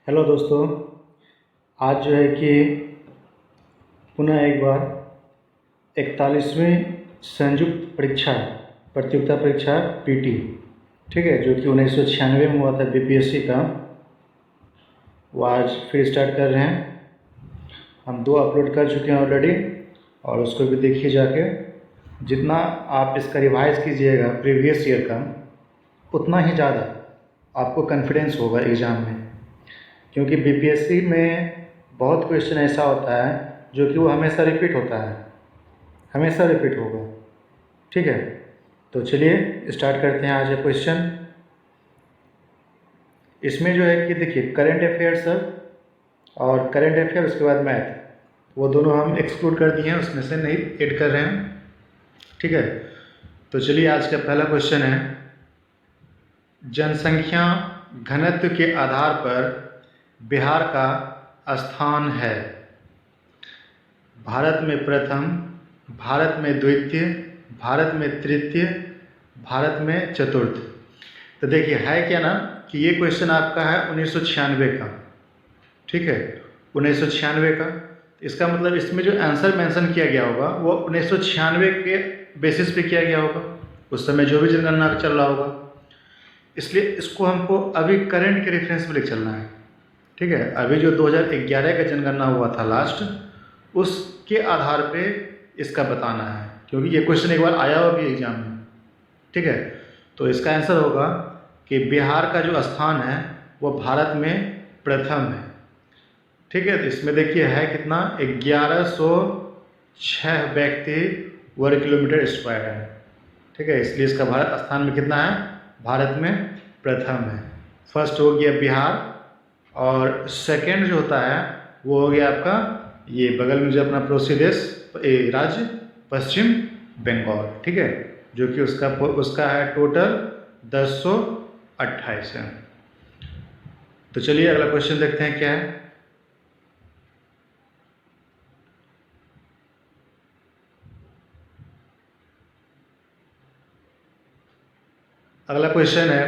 Hello दोस्तों। आज जो है कि पुनः एक बार 41वीं संयुक्त परीक्षा प्रतियोगिता परीक्षा पीटी, ठीक है, जो कि 1996 में हुआ था बीपीएससी का, वो आज फिर स्टार्ट कर रहे हैं। हम 2 अपलोड कर चुके हैं ऑलरेडी, और उसको भी देखिए जाके। जितना आप इसका रिवाइज़ कीजिएगा प्रीवियस ईयर का, उतना ही ज़्यादा आपको कॉन्फिडेंस होगा एग्ज़ाम में, क्योंकि बीपीएससी में बहुत क्वेश्चन ऐसा होता है जो कि वो हमेशा रिपीट होता है, हमेशा रिपीट होगा। ठीक है, तो चलिए स्टार्ट करते हैं आज का क्वेश्चन। इसमें जो है कि देखिए करंट अफेयर्स और करंट अफेयर, उसके बाद मैथ, वो दोनों हम एक्सक्लूड कर दिए हैं, उसमें से नहीं ऐड कर रहे हैं। ठीक है, तो चलिए आज का पहला क्वेश्चन है, जनसंख्या घनत्व के आधार पर बिहार का स्थान है। भारत में प्रथम, भारत में द्वितीय, भारत में तृतीय, भारत में चतुर्थ। तो देखिए है क्या ना कि ये क्वेश्चन आपका है 1996 का। ठीक है, 1996 का। इसका मतलब इसमें जो आंसर मेंशन किया गया होगा वो 1996 के बेसिस पे किया गया होगा, उस समय जो भी जनगणना चल रहा होगा। इसलिए इसको हमको अभी करंट के रेफरेंस में लेकर चलना है। ठीक है, अभी जो 2011 का जनगणना हुआ था लास्ट, उसके आधार पे इसका बताना है, क्योंकि ये क्वेश्चन एक बार आया हुआ भी एग्जाम में। ठीक है, तो इसका आंसर होगा कि बिहार का जो स्थान है वो भारत में प्रथम है। ठीक है, तो इसमें देखिए है कितना, 1106 व्यक्ति वर्ग किलोमीटर स्क्वायर है। ठीक है, इसलिए इसका भारत स्थान में कितना है, भारत में प्रथम है। फर्स्ट हो गया बिहार, और सेकंड जो होता है वो हो गया आपका ये बगल में जो अपना पड़ोसी देश राज्य पश्चिम बंगाल। ठीक है, जो कि उसका है टोटल 1028 है। तो चलिए अगला क्वेश्चन देखते हैं क्या है। अगला क्वेश्चन है,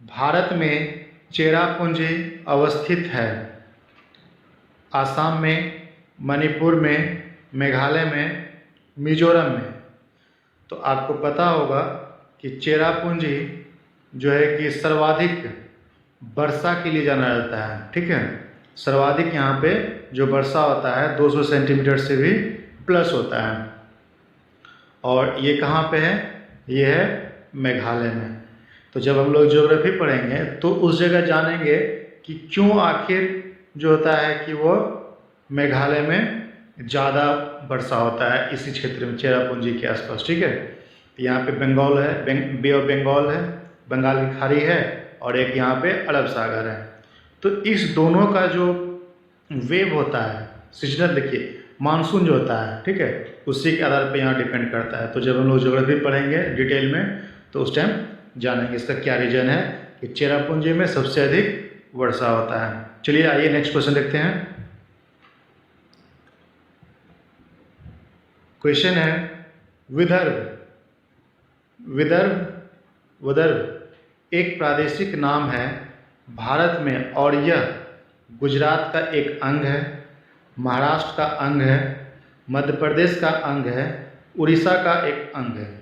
भारत में चेरापूंजी अवस्थित है। आसाम में, मणिपुर में, मेघालय में, मिजोरम में। तो आपको पता होगा कि चेरापूंजी जो है कि सर्वाधिक वर्षा के लिए जाना जाता है। ठीक है, सर्वाधिक यहाँ पे जो वर्षा होता है 200 सेंटीमीटर से भी प्लस होता है, और ये कहाँ पे है, ये है मेघालय में। तो जब हम लोग ज्योग्राफी पढ़ेंगे तो उस जगह जानेंगे कि क्यों आखिर जो होता है कि वो मेघालय में ज़्यादा वर्षा होता है इसी क्षेत्र में, चेरापूंजी के आसपास। ठीक है, यहाँ पे बंगाल है, बे ऑफ बंगाल है, बंगाल की खाड़ी है, और एक यहाँ पे अरब सागर है। तो इस दोनों का जो वेव होता है सीजनल, देखिए मानसून जो होता है, ठीक है, उसी के आधार पे यहाँ डिपेंड करता है। तो जब हम लोग ज्योग्राफी पढ़ेंगे डिटेल में तो उस टाइम जानेंगे इसका क्या रीजन है कि चेरापूंजी में सबसे अधिक वर्षा होता है। चलिए आइए नेक्स्ट क्वेश्चन देखते हैं। क्वेश्चन है, विदर्भ विदर्भ विदर्भ एक प्रादेशिक नाम है भारत में, और यह गुजरात का एक अंग है, महाराष्ट्र का अंग है, मध्य प्रदेश का अंग है, उड़ीसा का एक अंग है।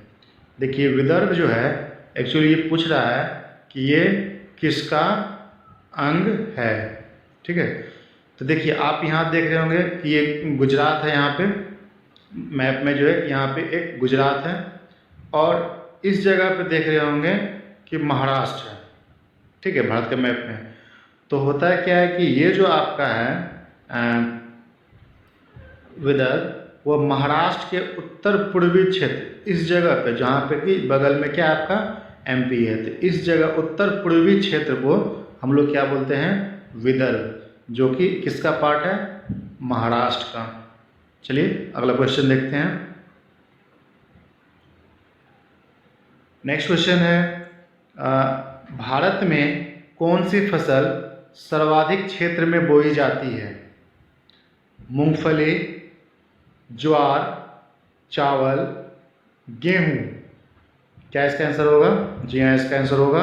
देखिए विदर्भ जो है एक्चुअली ये पूछ रहा है कि ये किसका अंग है। ठीक है, तो देखिए आप यहाँ देख रहे होंगे कि ये गुजरात है, यहाँ पे मैप में जो है यहाँ पे एक गुजरात है, और इस जगह पे देख रहे होंगे कि महाराष्ट्र है। ठीक है, भारत के मैप में। तो होता है क्या है कि ये जो आपका है विदर्भ, वो महाराष्ट्र के उत्तर पूर्वी क्षेत्र, इस जगह पे जहाँ पे कि बगल में क्या आपका एमपी है, तो इस जगह उत्तर पूर्वी क्षेत्र को हम लोग क्या बोलते हैं, विदर्भ, जो कि किसका पार्ट है, महाराष्ट्र का। चलिए अगला क्वेश्चन देखते हैं। नेक्स्ट क्वेश्चन है, भारत में कौन सी फसल सर्वाधिक क्षेत्र में बोई जाती है। मूंगफली, ज्वार, चावल, गेहूँ। क्या इसका आंसर होगा, जी हाँ, इसका आंसर होगा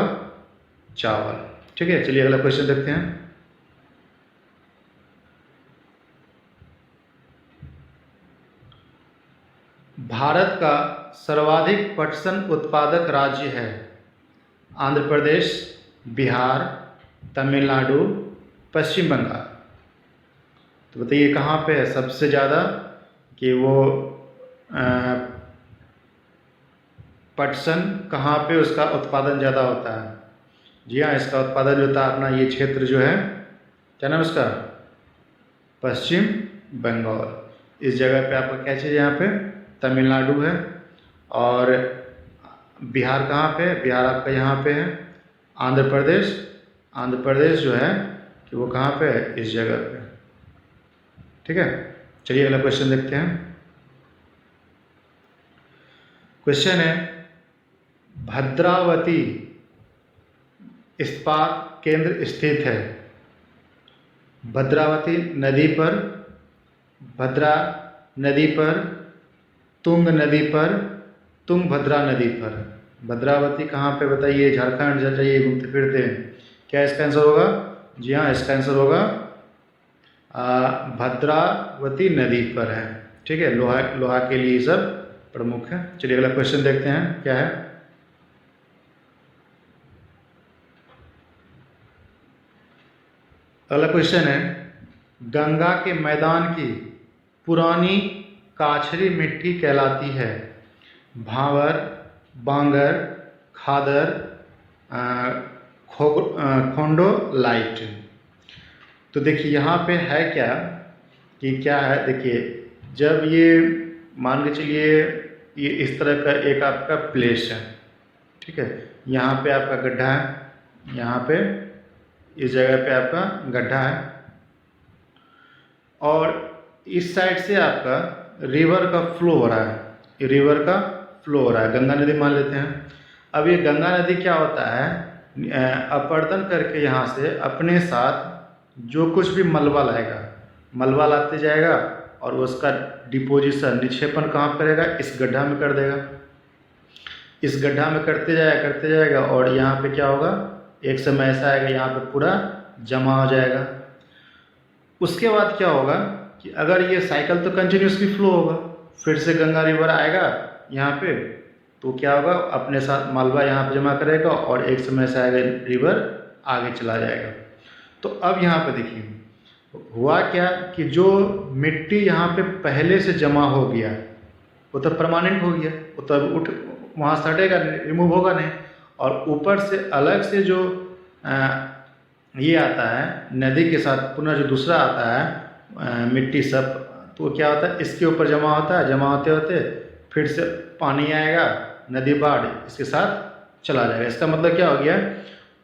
चावल। ठीक है, चलिए अगला क्वेश्चन देखते हैं। भारत का सर्वाधिक पटसन उत्पादक राज्य है आंध्र प्रदेश, बिहार, तमिलनाडु, पश्चिम बंगाल। तो बताइए कहाँ पे है सबसे ज़्यादा कि वो पटसन कहाँ पे उसका उत्पादन ज़्यादा होता है। जी हाँ, इसका उत्पादन जो होता है अपना ये क्षेत्र जो है, क्या नाम उसका, पश्चिम बंगाल। इस जगह पे आपका क्या चीज़ यहाँ पे तमिलनाडु है, और बिहार कहाँ पे, बिहार आपका यहाँ पे है। आंध्र प्रदेश जो है कि वो कहाँ पे है, इस जगह पे। ठीक है, चलिए अगला क्वेश्चन देखते हैं। क्वेश्चन है, भद्रावती इस्पात केंद्र स्थित है भद्रावती नदी पर, भद्रा नदी पर, तुंग नदी पर, तुंगभद्रा नदी पर। भद्रावती कहाँ पे बताइए, झारखंड जब जाइए घूमते फिरते, क्या इसका आंसर होगा। जी हाँ, इसका आंसर होगा भद्रावती नदी पर है। ठीक है, लोहा के लिए सब प्रमुख है। चलिए अगला क्वेश्चन देखते हैं क्या है। अगला क्वेश्चन है, गंगा के मैदान की पुरानी काछरी मिट्टी कहलाती है भावर, बांगर, खादर, खोंडोलाइट। तो देखिए यहाँ पे है क्या कि क्या है, देखिए जब ये मान के चलिए ये इस तरह का एक आपका प्लेस है, ठीक है, यहाँ पे आपका गड्ढा है, यहाँ पे इस जगह पे आपका गड्ढा है, और इस साइड से आपका रिवर का फ्लो हो रहा है, ये रिवर का फ्लो हो रहा है, गंगा नदी मान लेते हैं। अब ये गंगा नदी क्या होता है, अपरदन करके यहाँ से अपने साथ जो कुछ भी मलबा लाएगा, मलबा लाते जाएगा और उसका डिपोजिशन निक्षेपण कहाँ करेगा, इस गड्ढा में कर देगा। इस गड्ढा में करते जाएगा और यहाँ पे क्या होगा, एक समय ऐसा आएगा यहाँ पे पूरा जमा हो जाएगा। उसके बाद क्या होगा कि अगर ये साइकिल तो कंटिन्यूसली फ्लो होगा, फिर से गंगा रिवर आएगा यहाँ पे, तो क्या होगा, अपने साथ मलबा यहाँ पे जमा करेगा और एक समय से आएगा रिवर आगे चला जाएगा। तो अब यहाँ पे देखिए हुआ क्या कि जो मिट्टी यहाँ पे पहले से जमा हो गया वो तो परमानेंट हो गया, वो तो उठ वहाँ से हटेगा, रिमूव होगा नहीं। और ऊपर से अलग से जो ये आता है नदी के साथ पुनः जो दूसरा आता है मिट्टी सब, तो क्या होता है इसके ऊपर जमा होता है, जमा होते होते फिर से पानी आएगा, नदी बाढ़ इसके साथ चला जाएगा। इसका मतलब क्या हो गया,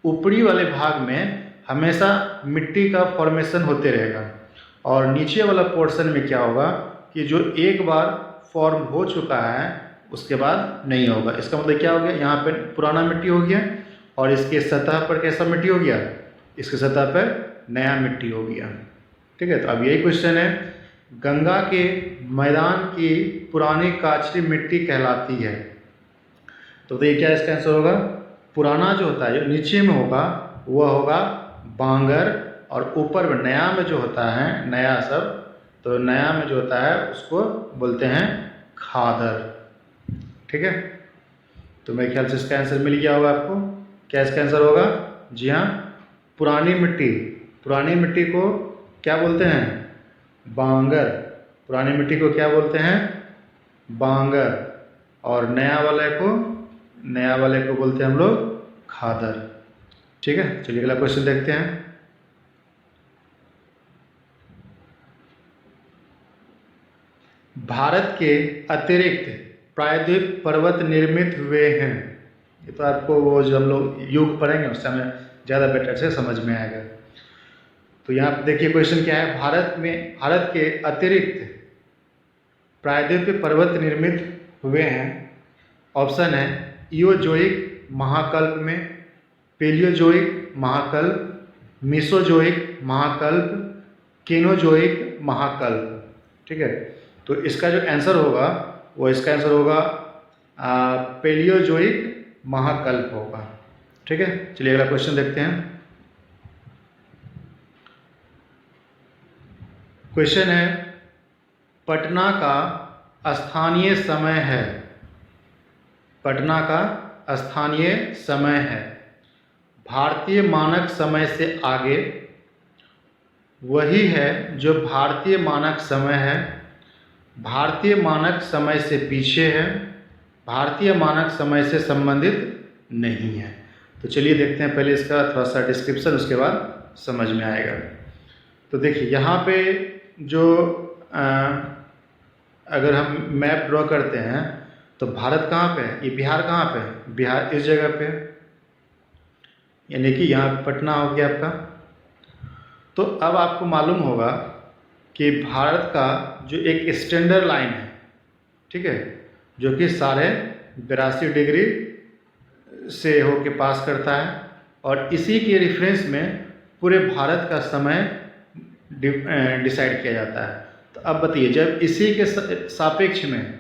ऊपरी वाले भाग में हमेशा मिट्टी का फॉर्मेशन होते रहेगा, और नीचे वाला पोर्शन में क्या होगा कि जो एक बार फॉर्म हो चुका है उसके बाद नहीं होगा। इसका मतलब क्या हो गया, यहाँ पे पुराना मिट्टी हो गया और इसके सतह पर कैसा मिट्टी हो गया, इसके सतह पर नया मिट्टी हो गया। ठीक है, तो अब यही क्वेश्चन है, गंगा के मैदान की पुरानी काछरी मिट्टी कहलाती है। तो ये क्या इसका आंसर होगा, पुराना जो होता है जो नीचे में होगा वह होगा बांगर, और ऊपर में नया में जो होता है नया सब, तो नया में जो होता है उसको बोलते हैं खादर। ठीक है, तो मेरे ख्याल से इसका आंसर मिल गया होगा आपको। क्या इसका आंसर होगा, जी हाँ, पुरानी मिट्टी को क्या बोलते हैं, बांगर। पुरानी मिट्टी को क्या बोलते हैं, बांगर, और नया वाले को बोलते हैं हम लोग खादर। ठीक है, चलिए अगला क्वेश्चन देखते हैं। भारत के अतिरिक्त प्रायद्वीप पर्वत निर्मित हुए हैं। ये तो आपको वो जो हम लोग युग पढ़ेंगे उस समय ज़्यादा बेटर से समझ में आएगा। तो यहाँ पे देखिए क्वेश्चन क्या है, भारत के अतिरिक्त प्रायद्वीप पर्वत निर्मित हुए हैं। ऑप्शन है इओजोइक महाकल्प में, पेलियोजोइक महाकल्प, मेसोजोइक महाकल्प, केनोजोइक महाकल्प। ठीक है, तो इसका जो आंसर होगा वो इसका आंसर होगा पेलियोजोइक महाकल्प होगा। ठीक है, चलिए अगला क्वेश्चन देखते हैं। क्वेश्चन है, पटना का स्थानीय समय है, पटना का स्थानीय समय है भारतीय मानक समय से आगे, वही है जो भारतीय मानक समय है, भारतीय मानक समय से पीछे है, भारतीय मानक समय से संबंधित नहीं है। तो चलिए देखते हैं पहले इसका थोड़ा सा डिस्क्रिप्शन, उसके बाद समझ में आएगा। तो देखिए यहाँ पे जो अगर हम मैप ड्रॉ करते हैं तो भारत कहाँ पे है, ये बिहार कहाँ पे है, बिहार इस जगह पे, यानी कि यहाँ पटना हो गया आपका। तो अब आपको मालूम होगा कि भारत का जो एक स्टैंडर्ड लाइन है, ठीक है, जो कि 82.5 डिग्री से होके पास करता है, और इसी के रेफरेंस में पूरे भारत का समय डिसाइड किया जाता है। तो अब बताइए, जब इसी के सापेक्ष में,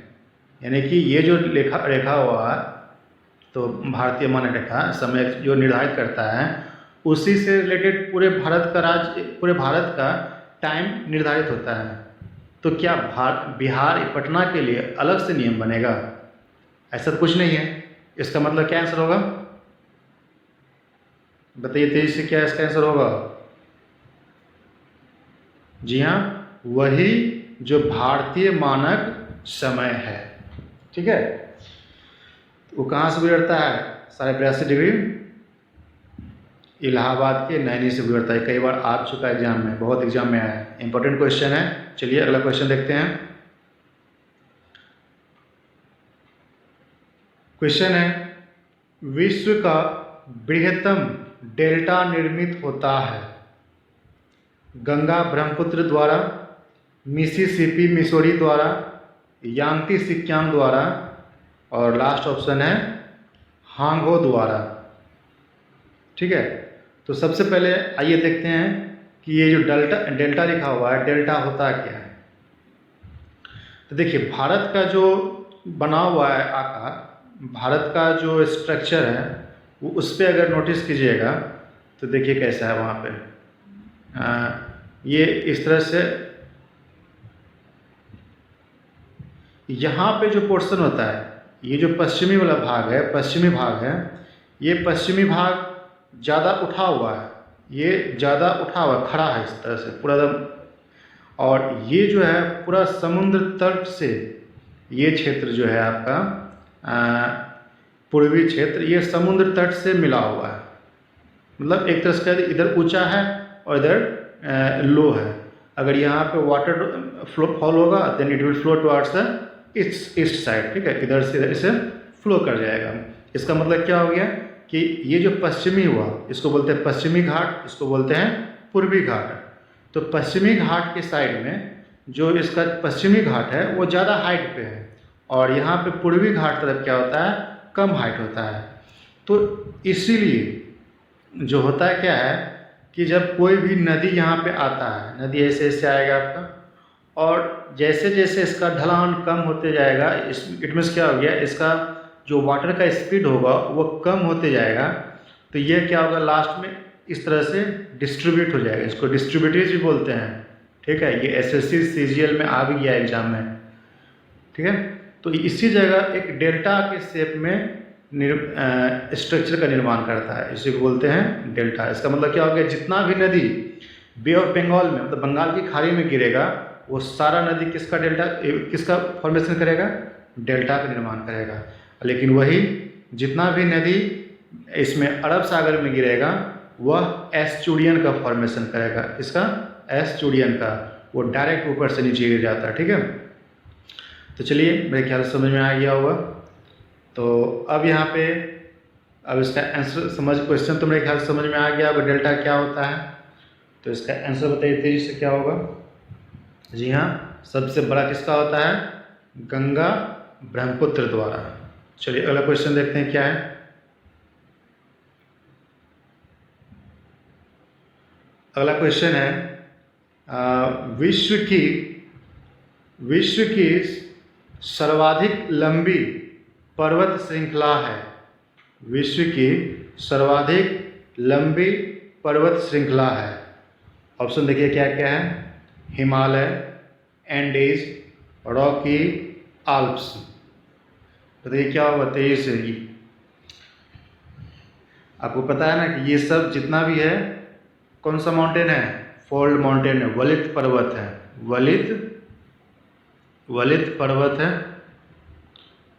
यानी कि ये जो रेखा हुआ है, तो भारतीय मानक रेखा समय जो निर्धारित करता है, उसी से रिलेटेड पूरे भारत का टाइम निर्धारित होता है। तो क्या बिहार पटना के लिए अलग से नियम बनेगा? ऐसा तो कुछ नहीं है। इसका मतलब क्या आंसर होगा, बताइए तेजी से, क्या इसका आंसर होगा? जी हाँ, वही जो भारतीय मानक समय है, ठीक है। वो कहाँ से गुजरता है? 82.5 डिग्री इलाहाबाद के नैनी से गुजरता है। कई बार आ चुका है एग्जाम में, बहुत एग्जाम में आया है, इंपॉर्टेंट क्वेश्चन है। चलिए अगला क्वेश्चन देखते हैं। क्वेश्चन है, विश्व का बृहत्तम डेल्टा निर्मित होता है गंगा ब्रह्मपुत्र द्वारा, मिसिसिपी मिसौरी द्वारा, यांगती सिक्यांग द्वारा, और लास्ट ऑप्शन है हांगहो द्वारा, ठीक है। तो सबसे पहले आइए देखते हैं कि ये जो डेल्टा लिखा हुआ है, डेल्टा होता क्या है। तो देखिए, भारत का जो बना हुआ है आकार, भारत का जो स्ट्रक्चर है, वो उस पर अगर नोटिस कीजिएगा तो देखिए कैसा है वहाँ पे। ये इस तरह से यहाँ पे जो पोर्शन होता है, ये जो पश्चिमी वाला भाग है, पश्चिमी भाग है, ये पश्चिमी भाग ज़्यादा उठा हुआ है, ये ज़्यादा उठा हुआ खड़ा है इस तरह से पूरा दम, और ये जो है पूरा समुद्र तट से, ये क्षेत्र जो है आपका पूर्वी क्षेत्र, ये समुद्र तट से मिला हुआ है। मतलब एक तरह से इधर ऊंचा है और इधर लो है। अगर यहाँ पे वाटर फॉल होगा then it will flow towards the east side, ठीक है, इधर से इसे फ्लो कर जाएगा। इसका मतलब क्या हो गया कि ये जो पश्चिमी हुआ, इसको बोलते हैं पश्चिमी घाट, इसको बोलते हैं पूर्वी घाट। तो पश्चिमी घाट के साइड में जो इसका पश्चिमी घाट है वो ज़्यादा हाइट पे है, और यहाँ पे पूर्वी घाट तरफ क्या होता है, कम हाइट होता है। तो इसीलिए जो होता है क्या है कि जब कोई भी नदी यहाँ पे आता है, नदी ऐसे ऐसे आएगा आपका, और जैसे जैसे इसका ढलान कम होते जाएगा, इट मीन्स क्या हो गया, इसका जो वाटर का स्पीड होगा वो कम होते जाएगा। तो ये क्या होगा, लास्ट में इस तरह से डिस्ट्रीब्यूट हो जाएगा। इसको डिस्ट्रीब्यूटरीज भी बोलते हैं, ठीक है। ये एसएससी सीजीएल में आ भी गया एग्जाम में, ठीक है। तो इसी जगह एक डेल्टा के शेप में स्ट्रक्चर का निर्माण करता है, इसी को बोलते हैं डेल्टा। इसका मतलब क्या हो गया, जितना भी नदी बे ऑफ बंगाल में, मतलब बंगाल की खाड़ी में गिरेगा, वो सारा नदी किसका फॉर्मेशन करेगा, डेल्टा का निर्माण करेगा। लेकिन वही जितना भी नदी इसमें अरब सागर में गिरेगा, वह एस्चुरियन का फॉर्मेशन करेगा। इसका एस्चुरियन का, वो डायरेक्ट ऊपर से नीचे गिर जाता है, ठीक है। तो चलिए मेरे ख्याल से समझ में आ गया होगा। तो अब यहाँ पे अब इसका आंसर क्वेश्चन तो मेरे ख्याल से समझ में आ गया। अब डेल्टा क्या होता है, तो इसका आंसर बताइए तेजी से, क्या होगा? जी हाँ, सबसे बड़ा किसका होता है, गंगा ब्रह्मपुत्र द्वारा। चलिए अगला क्वेश्चन देखते हैं क्या है। अगला क्वेश्चन है, विश्व की सर्वाधिक लंबी पर्वत श्रृंखला है। विश्व की सर्वाधिक लंबी पर्वत श्रृंखला है। ऑप्शन देखिए क्या क्या है। Himalaya, Andes, Rocky, Alps. बताइए क्या होगा 23 से। ये आपको पता है ना कि ये सब जितना भी है कौन सा माउंटेन है? फोल्ड माउंटेन है, वलित पर्वत है, वलित पर्वत है।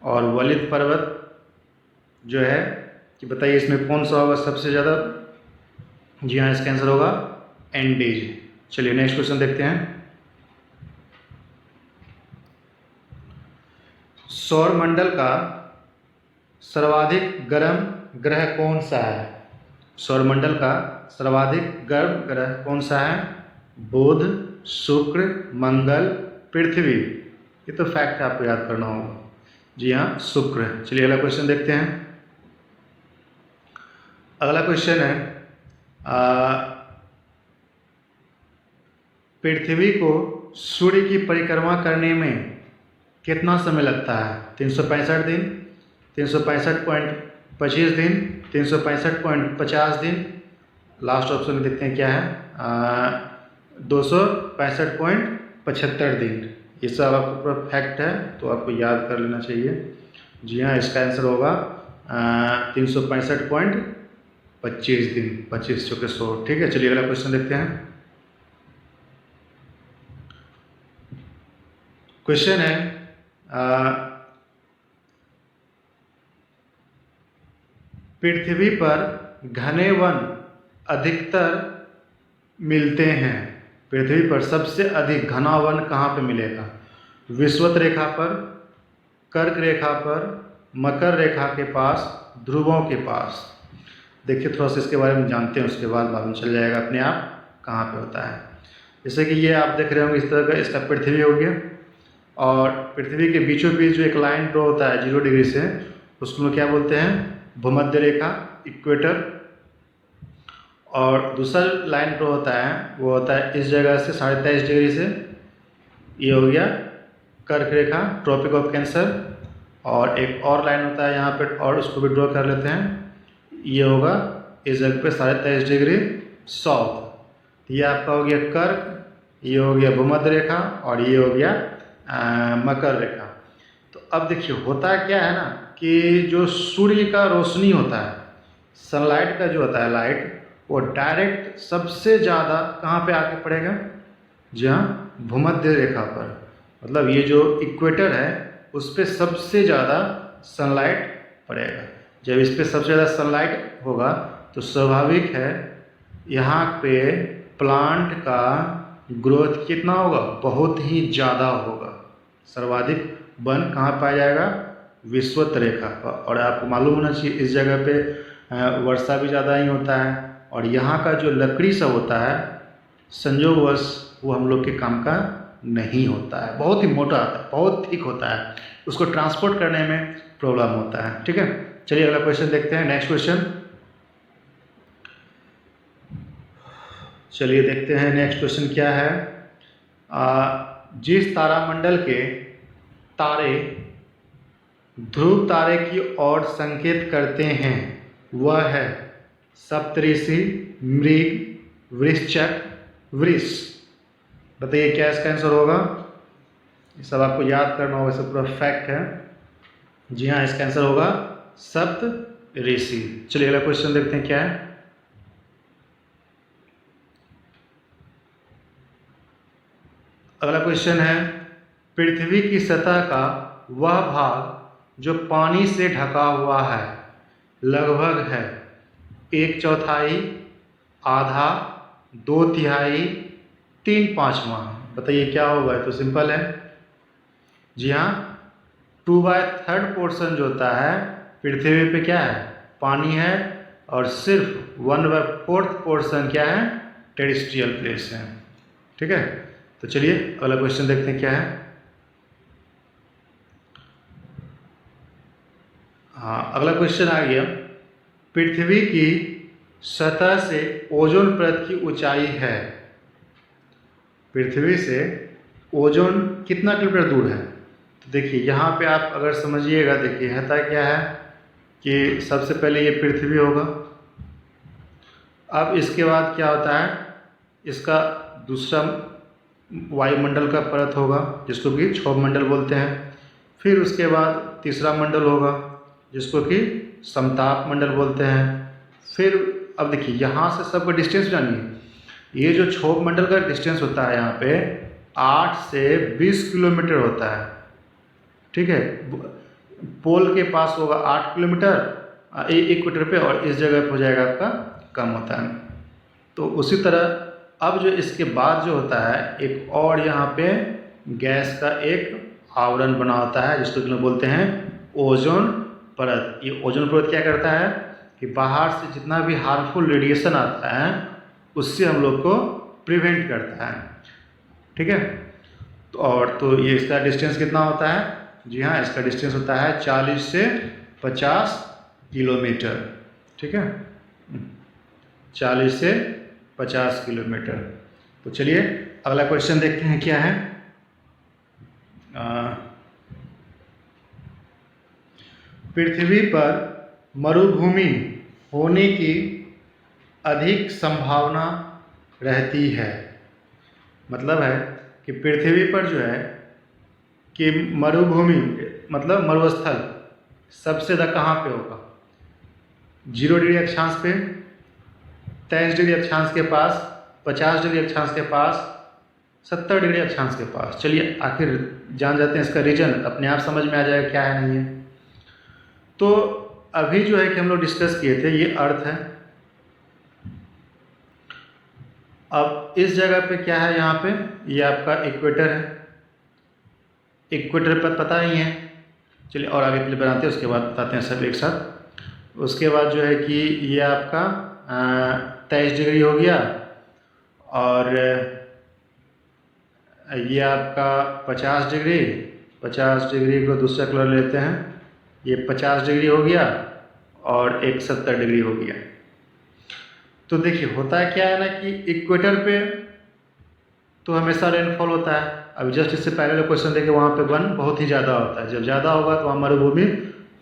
और वलित पर्वत जो है कि बताइए इसमें कौन सा होगा सबसे ज़्यादा? जी हाँ, इसका आंसर होगा एंडीज। चलिए नेक्स्ट क्वेश्चन देखते हैं। सौरमंडल का सर्वाधिक गर्म ग्रह कौन सा है? सौरमंडल का सर्वाधिक गर्म ग्रह कौन सा है? बुध, शुक्र, मंगल, पृथ्वी। ये तो फैक्ट है, आपको याद करना होगा। जी हाँ, शुक्र। चलिए अगला क्वेश्चन देखते हैं। अगला क्वेश्चन है पृथ्वी को सूर्य की परिक्रमा करने में कितना समय लगता है? 365 दिन, 365.25 दिन, 365.50 दिन। लास्ट ऑप्शन में देखते हैं क्या है, 265.75 दिन। ये सब आपको पूरा फैक्ट है, तो आपको याद कर लेना चाहिए। जी हाँ, इसका आंसर होगा 365.25 दिन, 25 चौके 100। ठीक है, चलिए अगला क्वेश्चन देखते हैं। क्वेश्चन है पृथ्वी पर घने वन अधिकतर मिलते हैं। पृथ्वी पर सबसे अधिक घना वन कहाँ पे मिलेगा? विषुवत रेखा पर, कर्क रेखा पर, मकर रेखा के पास, ध्रुवों के पास। देखिए थोड़ा सा इसके बारे में जानते हैं, उसके बाद मालूम चल जाएगा अपने आप कहाँ पे होता है। जैसे कि ये आप देख रहे होंगे इस तरह का, इसका पृथ्वी हो गया, और पृथ्वी के बीचों बीच जो एक लाइन ड्रॉ होता है 0 डिग्री से, उसको लोग क्या बोलते हैं? भूमध्य रेखा, इक्वेटर। और दूसरा लाइन ड्रॉ होता है वो होता है इस जगह से 23.5 डिग्री से, ये हो गया कर्क रेखा, ट्रॉपिक ऑफ कैंसर। और एक और लाइन होता है यहाँ पे, और उसको भी ड्रॉ कर लेते हैं, ये होगा इस जगह पे 23.5 डिग्री साउथ। ये आपका हो गया कर्क, ये हो गया भूमध्य रेखा, और ये हो गया मकर रेखा। तो अब देखिए होता क्या है ना कि जो सूर्य का रोशनी होता है, सनलाइट का जो होता है लाइट, वो डायरेक्ट सबसे ज़्यादा कहाँ पे आके पड़ेगा? जहाँ भूमध्य रेखा पर, मतलब ये जो इक्वेटर है उस पर सबसे ज़्यादा सनलाइट पड़ेगा। जब इस पर सबसे ज़्यादा सनलाइट होगा तो स्वाभाविक है यहाँ पे प्लांट का ग्रोथ कितना होगा? बहुत ही ज़्यादा होगा। सर्वाधिक वन कहाँ पाया जाएगा? विषुवत रेखा पर। और आपको मालूम होना चाहिए इस जगह पे वर्षा भी ज़्यादा ही होता है, और यहाँ का जो लकड़ी सब होता है संयोगवश वो हम लोग के काम का नहीं होता है, बहुत ही मोटा होता है, बहुत थिक होता है, उसको ट्रांसपोर्ट करने में प्रॉब्लम होता है। ठीक है, चलिए अगला क्वेश्चन देखते हैं। नेक्स्ट क्वेश्चन, चलिए देखते हैं नेक्स्ट क्वेश्चन क्या है। जिस तारामंडल के तारे ध्रुव तारे की ओर संकेत करते हैं वह है सप्तऋषि, मृग, वृश्चिक, वृष। बताइए क्या इसका आंसर होगा? ये सब आपको याद करना होगा, सब पूरा फैक्ट है। जी हाँ, इसका आंसर होगा सप्तऋषि। चलिए अगला क्वेश्चन देखते हैं क्या है। अगला क्वेश्चन है पृथ्वी की सतह का वह भाग जो पानी से ढका हुआ है लगभग है 1/4, आधा, 2/3, 3/5। बताइए क्या होगा? तो सिंपल है। जी हाँ, 2/3 पोर्शन जो होता है पृथ्वी पे क्या है? पानी है, और सिर्फ 1/4 पोर्शन क्या है? टेरेस्ट्रियल प्लेस है। ठीक है, तो चलिए अगला क्वेश्चन देखते हैं क्या है। हाँ, अगला क्वेश्चन आ गया पृथ्वी की सतह से ओजोन परत की ऊंचाई है। पृथ्वी से ओजोन कितना किलोमीटर दूर है? तो देखिए यहाँ पे आप अगर समझिएगा, देखिए होता क्या है कि सबसे पहले ये पृथ्वी होगा, अब इसके बाद क्या होता है, इसका दूसरा वायुमंडल का परत होगा जिसको कि क्षोभ मंडल बोलते हैं। फिर उसके बाद तीसरा मंडल होगा जिसको कि समताप मंडल बोलते हैं। फिर अब देखिए यहाँ से सबका डिस्टेंस जानिए। ये जो क्षोभ मंडल का डिस्टेंस होता है यहाँ पे 8 से 20 किलोमीटर होता है, ठीक है। पोल के पास होगा 8 किलोमीटर इक्वेटर पे, और इस जगह पे हो जाएगा आपका कम होता है। तो उसी तरह अब जो इसके बाद जो होता है एक और यहाँ पे गैस का एक आवरण बना होता है जिसको कि लोग बोलते हैं ओजोन परत। ये ओजोन परत क्या करता है कि बाहर से जितना भी हार्मफुल रेडिएशन आता है उससे हम लोग को प्रिवेंट करता है, ठीक है। तो ये इसका डिस्टेंस कितना होता है? जी हाँ, इसका डिस्टेंस होता है 40 से 50 किलोमीटर, ठीक है, 40 से 50 किलोमीटर। तो चलिए अगला क्वेश्चन देखते हैं क्या है। पृथ्वी पर मरुभूमि होने की अधिक संभावना रहती है। मतलब है कि पृथ्वी पर जो है कि मरुभूमि मतलब मरुस्थल सबसे ज़्यादा कहाँ पे होगा? 0 डिग्री अक्षांश पे, 23 डिग्री अक्षांश के पास, 50 डिग्री अक्षांश के पास, 70 डिग्री अक्षांश के पास। चलिए आखिर जान जाते हैं इसका रीजन, अपने आप समझ में आ जाएगा क्या है नहीं है। तो अभी जो है कि हम लोग डिस्कस किए थे ये अर्थ है। अब इस जगह पे क्या है? यहाँ पे ये आपका इक्वेटर है। इक्वेटर पर पता ही है। चलिए और आगे प्ले बनाते हैं, उसके बाद बताते हैं सब एक साथ। उसके बाद जो है कि ये आपका 23 डिग्री हो गया, और ये आपका 50 डिग्री, 50 डिग्री को दूसरा कलर लेते हैं, ये 50 डिग्री हो गया, और एक 70 डिग्री हो गया। तो देखिए होता है क्या है ना कि इक्वेटर पे तो हमेशा रेनफॉल होता है। अभी जस्ट इससे पहले जो क्वेश्चन देखे वहाँ पे 1 बहुत ही ज़्यादा होता है। जब ज़्यादा होगा तो वहाँ मरुभूमि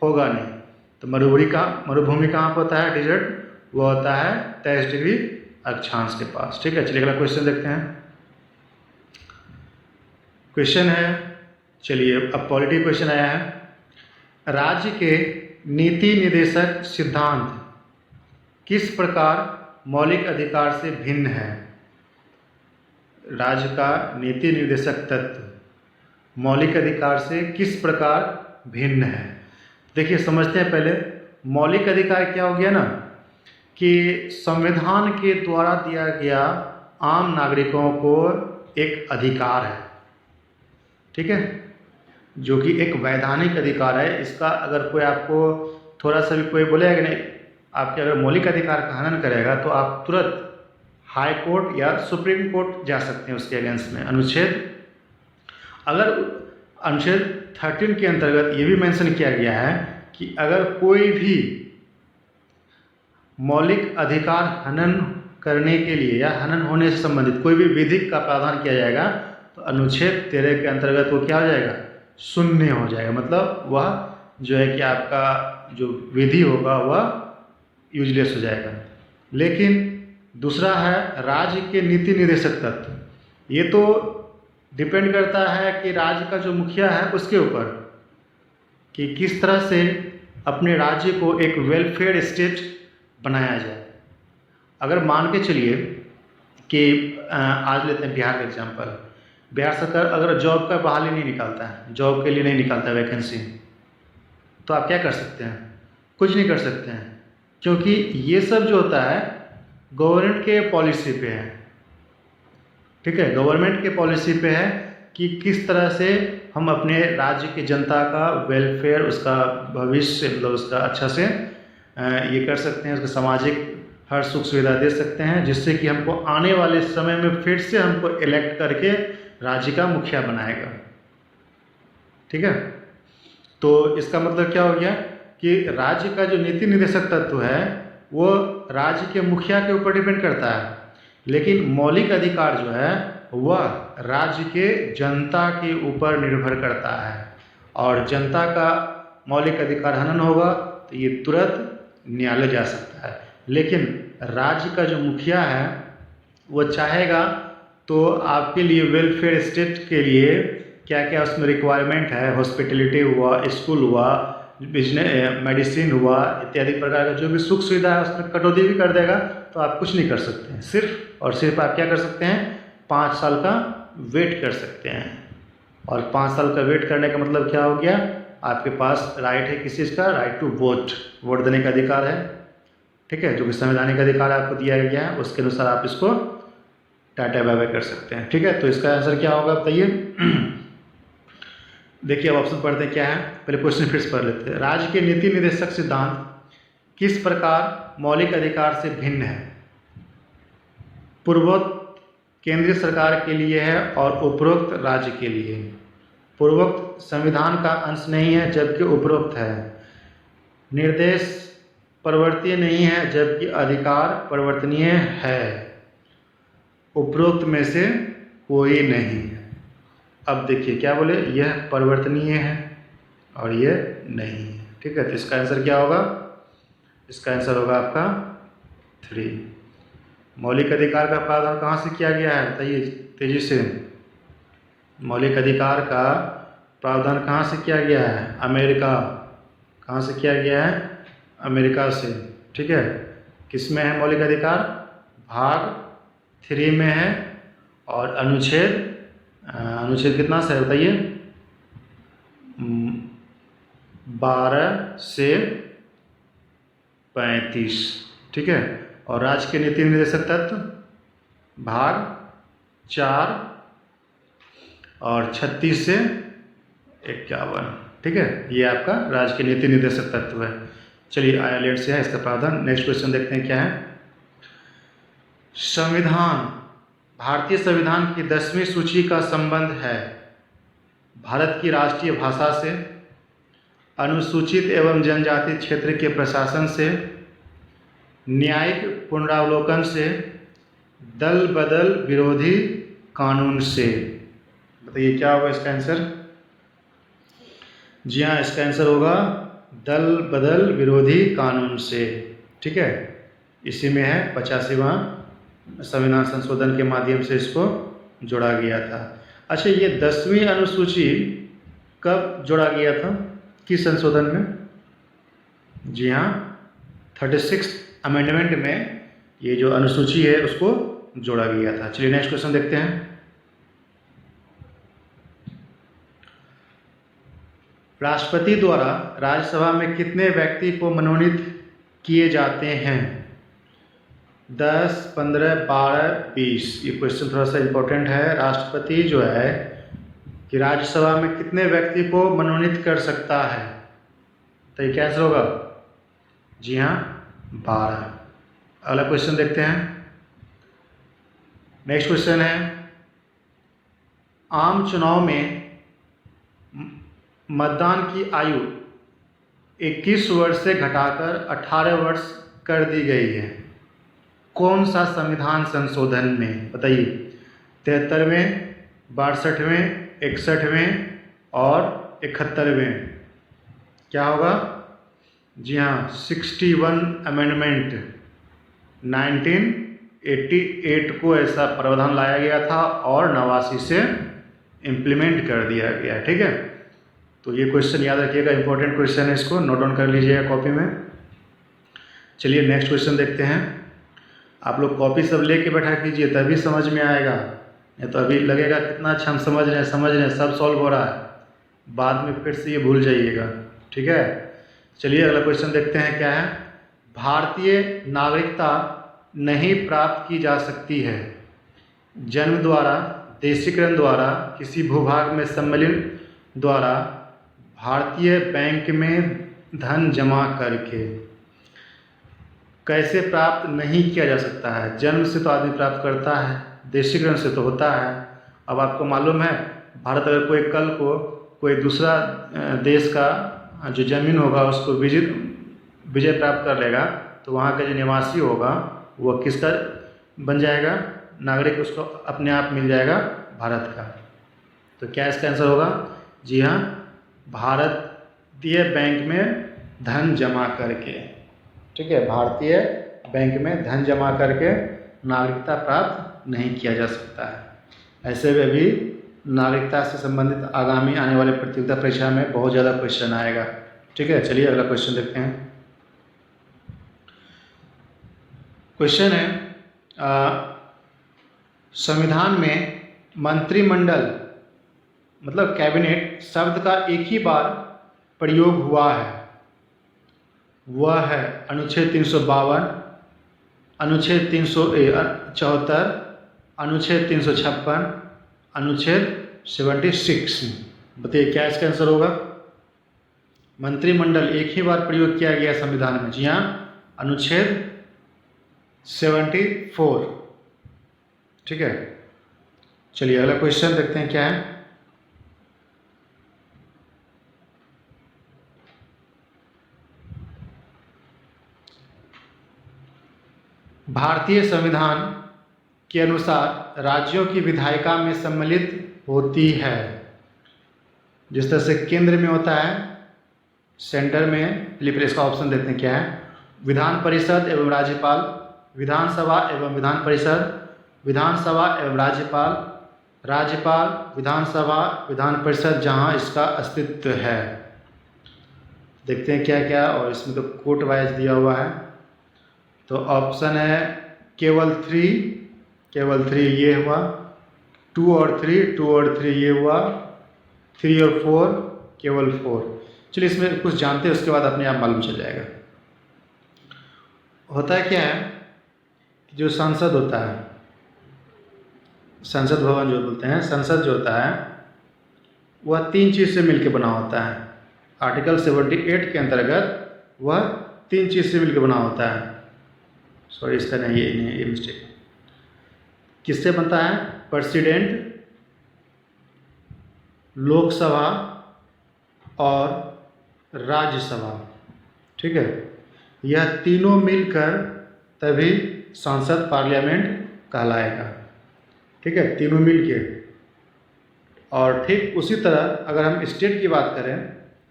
होगा नहीं। तो मरुभूमि कहाँ पर होता है? डिजर्ट वो होता है 23 डिग्री अक्षांश के पास, ठीक है। चलिए अगला क्वेश्चन देखते हैं। क्वेश्चन है, चलिए अब पॉलिटी क्वेश्चन आया है। राज्य के नीति निर्देशक सिद्धांत किस प्रकार मौलिक अधिकार से भिन्न है? राज्य का नीति निर्देशक तत्व मौलिक अधिकार से किस प्रकार भिन्न है? देखिए समझते हैं पहले। मौलिक अधिकार क्या हो गया ना कि संविधान के द्वारा दिया गया आम नागरिकों को एक अधिकार है, ठीक है, जो कि एक वैधानिक अधिकार है। इसका अगर कोई आपको थोड़ा सा भी कोई बोलेगा कि नहीं आपके अगर मौलिक अधिकार का हनन करेगा तो आप तुरंत हाई कोर्ट या सुप्रीम कोर्ट जा सकते हैं उसके अगेंस्ट में। अगर अनुच्छेद 13 के अंतर्गत ये भी मेंशन किया गया है कि अगर कोई भी मौलिक अधिकार हनन करने के लिए या हनन होने से संबंधित कोई भी विधिक का प्रावधान किया जाएगा तो अनुच्छेद 13 के अंतर्गत वो क्या हो जाएगा? शून्य हो जाएगा। मतलब वह जो है कि आपका जो विधि होगा वह यूजलेस हो जाएगा। लेकिन दूसरा है राज्य के नीति निर्देशक तत्व। ये तो डिपेंड करता है कि राज्य का जो मुखिया है उसके ऊपर कि किस तरह से अपने राज्य को एक वेलफेयर स्टेट बनाया जाए। अगर मान के चलिए कि आज लेते हैं बिहार का एग्जाम्पल। बिहार सरकार अगर जॉब का बहाली नहीं निकालता है, जॉब के लिए नहीं निकालता वैकेंसी, तो आप क्या कर सकते हैं? कुछ नहीं कर सकते हैं, क्योंकि ये सब जो होता है गवर्नमेंट के पॉलिसी पे है, ठीक है। गवर्नमेंट के पॉलिसी पे है कि किस तरह से हम अपने राज्य की जनता का वेलफेयर, उसका भविष्य मतलब उसका अच्छा से ये कर सकते हैं, उसका सामाजिक हर सुख सुविधा दे सकते हैं, जिससे कि हमको आने वाले समय में फिर से हमको इलेक्ट करके राज्य का मुखिया बनाएगा, ठीक है। तो इसका मतलब क्या हो गया कि राज्य का जो नीति निर्देशक तत्व है वो राज्य के मुखिया के ऊपर डिपेंड करता है, लेकिन मौलिक अधिकार जो है वह राज्य के जनता के ऊपर निर्भर करता है। और जनता का मौलिक अधिकार हनन होगा तो ये तुरंत न्यायालय जा सकता है। लेकिन राज्य का जो मुखिया है वो चाहेगा तो आपके लिए वेलफेयर स्टेट के लिए क्या क्या उसमें रिक्वायरमेंट है, हॉस्पिटलिटी हुआ, स्कूल हुआ, बिजनेस, मेडिसिन हुआ, इत्यादि प्रकार का जो भी सुख सुविधा है उसमें कटौती भी कर देगा, तो आप कुछ नहीं कर सकते हैं। सिर्फ और सिर्फ आप क्या कर सकते हैं, 5 साल का वेट कर सकते हैं। और 5 साल का वेट करने का मतलब क्या हो गया, आपके पास राइट है किस चीज़ का, राइट टू वोट, वोट देने का अधिकार है, ठीक है, जो कि संवैधानिक अधिकार आपको दिया गया है, उसके अनुसार आप इसको टाटा बाय बाय कर सकते हैं, ठीक है। तो इसका आंसर क्या होगा बताइए। देखिए अब ऑप्शन पढ़ते हैं क्या है, पहले क्वेश्चन फिर से पढ़ लेते हैं। राज्य के नीति निर्देशक सिद्धांत किस प्रकार मौलिक अधिकार से भिन्न है। पूर्वोक्त केंद्रीय सरकार के लिए है और उपरोक्त राज्य के लिए। पूर्वोक्त संविधान का अंश नहीं है जबकि उपरोक्त है। निर्देश परिवर्तनीय नहीं है जबकि अधिकार परिवर्तनीय है। उपरोक्त में से कोई नहीं है। अब देखिए क्या बोले, यह परिवर्तनीय है और यह नहीं है, ठीक है। तो इसका आंसर क्या होगा, इसका आंसर होगा आपका 3। मौलिक अधिकार का प्रावधान कहाँ से किया गया है बताइए तेजी से। मौलिक अधिकार का प्रावधान कहाँ से किया गया है, अमेरिका। कहाँ से किया गया है, अमेरिका से, ठीक है। किस में है मौलिक अधिकार, भाग 3 में है। और अनुच्छेद कितना से है बताइए, 12 से 35, ठीक है। और राज्य के नीति निर्देशक तत्व भाग 4 और 36 से 51, ठीक है। ये आपका राज्य के नीति निर्देशक तत्व है। चलिए आयरलैंड से है इसका प्रावधान। नेक्स्ट क्वेश्चन देखते हैं क्या है। संविधान, भारतीय संविधान की 10वीं सूची का संबंध है भारत की राष्ट्रीय भाषा से, अनुसूचित एवं जनजाति क्षेत्र के प्रशासन से, न्यायिक पुनरावलोकन से, दल बदल विरोधी कानून से। बताइए क्या होगा इसका आंसर। जी हाँ, इसका आंसर होगा दल बदल विरोधी कानून से, ठीक है। इसी में है 85वां संविधान संशोधन के माध्यम से इसको जोड़ा गया था। अच्छा, ये 10वीं अनुसूची कब जोड़ा गया था, किस संशोधन में। जी हाँ, 36 अमेंडमेंट में ये जो अनुसूची है उसको जोड़ा गया था। चलिए नेक्स्ट क्वेश्चन देखते हैं। राष्ट्रपति द्वारा राज्यसभा में कितने व्यक्ति को मनोनीत किए जाते हैं, 10, 15, 12, 20। ये क्वेश्चन थोड़ा सा इम्पोर्टेंट है। राष्ट्रपति जो है कि राज्यसभा में कितने व्यक्ति को मनोनीत कर सकता है, तो ये क्या आंसर होगा। जी हाँ, 12। अगला क्वेश्चन देखते हैं। नेक्स्ट क्वेश्चन है, आम चुनाव में मतदान की आयु 21 वर्ष से घटाकर 18 वर्ष कर दी गई है। कौन सा संविधान संशोधन में बताइए, 73वें, 62वें, 61वें और 71वें। क्या होगा। जी हाँ, 61 अमेंडमेंट 1988 को ऐसा प्रावधान लाया गया था और 89 से इम्प्लीमेंट कर दिया गया, ठीक है। तो ये क्वेश्चन याद रखिएगा, इंपॉर्टेंट क्वेश्चन है, इसको नोट डाउन कर लीजिएगा कॉपी में। चलिए नेक्स्ट क्वेश्चन देखते हैं। आप लोग कॉपी सब लेके बैठा कीजिए तभी समझ में आएगा, नहीं तो अभी लगेगा कितना अच्छा हम समझ रहे हैं सब सॉल्व हो रहा है, बाद में फिर से ये भूल जाइएगा, ठीक है। चलिए अगला क्वेश्चन देखते हैं क्या है। भारतीय नागरिकता नहीं प्राप्त की जा सकती है जन्म द्वारा, देशीकरण द्वारा, किसी भूभाग में सम्मिलन द्वारा, भारतीय बैंक में धन जमा करके। कैसे प्राप्त नहीं किया जा सकता है, जन्म से तो आदमी प्राप्त करता है, देशीकरण से तो होता है। अब आपको मालूम है, भारत अगर कोई कल को कोई दूसरा देश का जो जमीन होगा उसको विजय प्राप्त कर लेगा, तो वहाँ का जो निवासी होगा वो किसका बन जाएगा, नागरिक उसको अपने आप मिल जाएगा भारत का। तो क्या इसका आंसर होगा। जी हाँ, भारतीय बैंक में धन जमा करके, ठीक है, भारतीय बैंक में धन जमा करके नागरिकता प्राप्त नहीं किया जा सकता है। ऐसे में भी नागरिकता से संबंधित आगामी आने वाले प्रतियोगिता परीक्षा में बहुत ज़्यादा क्वेश्चन आएगा। ठीक है, चलिए अगला क्वेश्चन देखते हैं। क्वेश्चन है संविधान में मंत्रिमंडल मतलब कैबिनेट शब्द का एक ही बार प्रयोग हुआ है, वह है अनुच्छेद 352, अनुच्छेद 374, अनुच्छेद 356, अनुच्छेद 76। बताइए क्या इसका आंसर होगा। मंत्रिमंडल एक ही बार प्रयोग किया गया संविधान में। जी हाँ, अनुच्छेद 74। ठीक है, चलिए अगला क्वेश्चन देखते हैं क्या है। भारतीय संविधान के अनुसार राज्यों की विधायिका में सम्मिलित होती है। जिस तरह से केंद्र में होता है, सेंटर में, चलिए इसका ऑप्शन देखते हैं क्या है। विधान परिषद एवं राज्यपाल, विधानसभा एवं विधान परिषद, विधानसभा एवं राज्यपाल, राज्यपाल, विधानसभा, विधान परिषद जहां इसका अस्तित्व है। देखते हैं क्या क्या, और इसमें तो कोट वाइज दिया हुआ है। तो ऑप्शन है केवल 3 ये हुआ, 2 और 3 ये हुआ, 3 और 4 केवल 4। चलिए इसमें कुछ जानते हैं, उसके बाद अपने आप मालूम चल जाएगा। होता है क्या है, जो संसद होता है, संसद भवन जो बोलते हैं, संसद जो होता है वह 3 चीज़ से मिलकर बना होता है। आर्टिकल 78 के अंतर्गत वह 3 चीज़ से मिलकर बना होता है। सॉरी, इसका नहीं, ये मिस्टेक। किससे बनता है? प्रेसिडेंट, लोकसभा और राज्यसभा। ठीक है, यह तीनों मिलकर तभी संसद पार्लियामेंट कहलाएगा। ठीक है, तीनों मिलके। और ठीक उसी तरह अगर हम स्टेट की बात करें,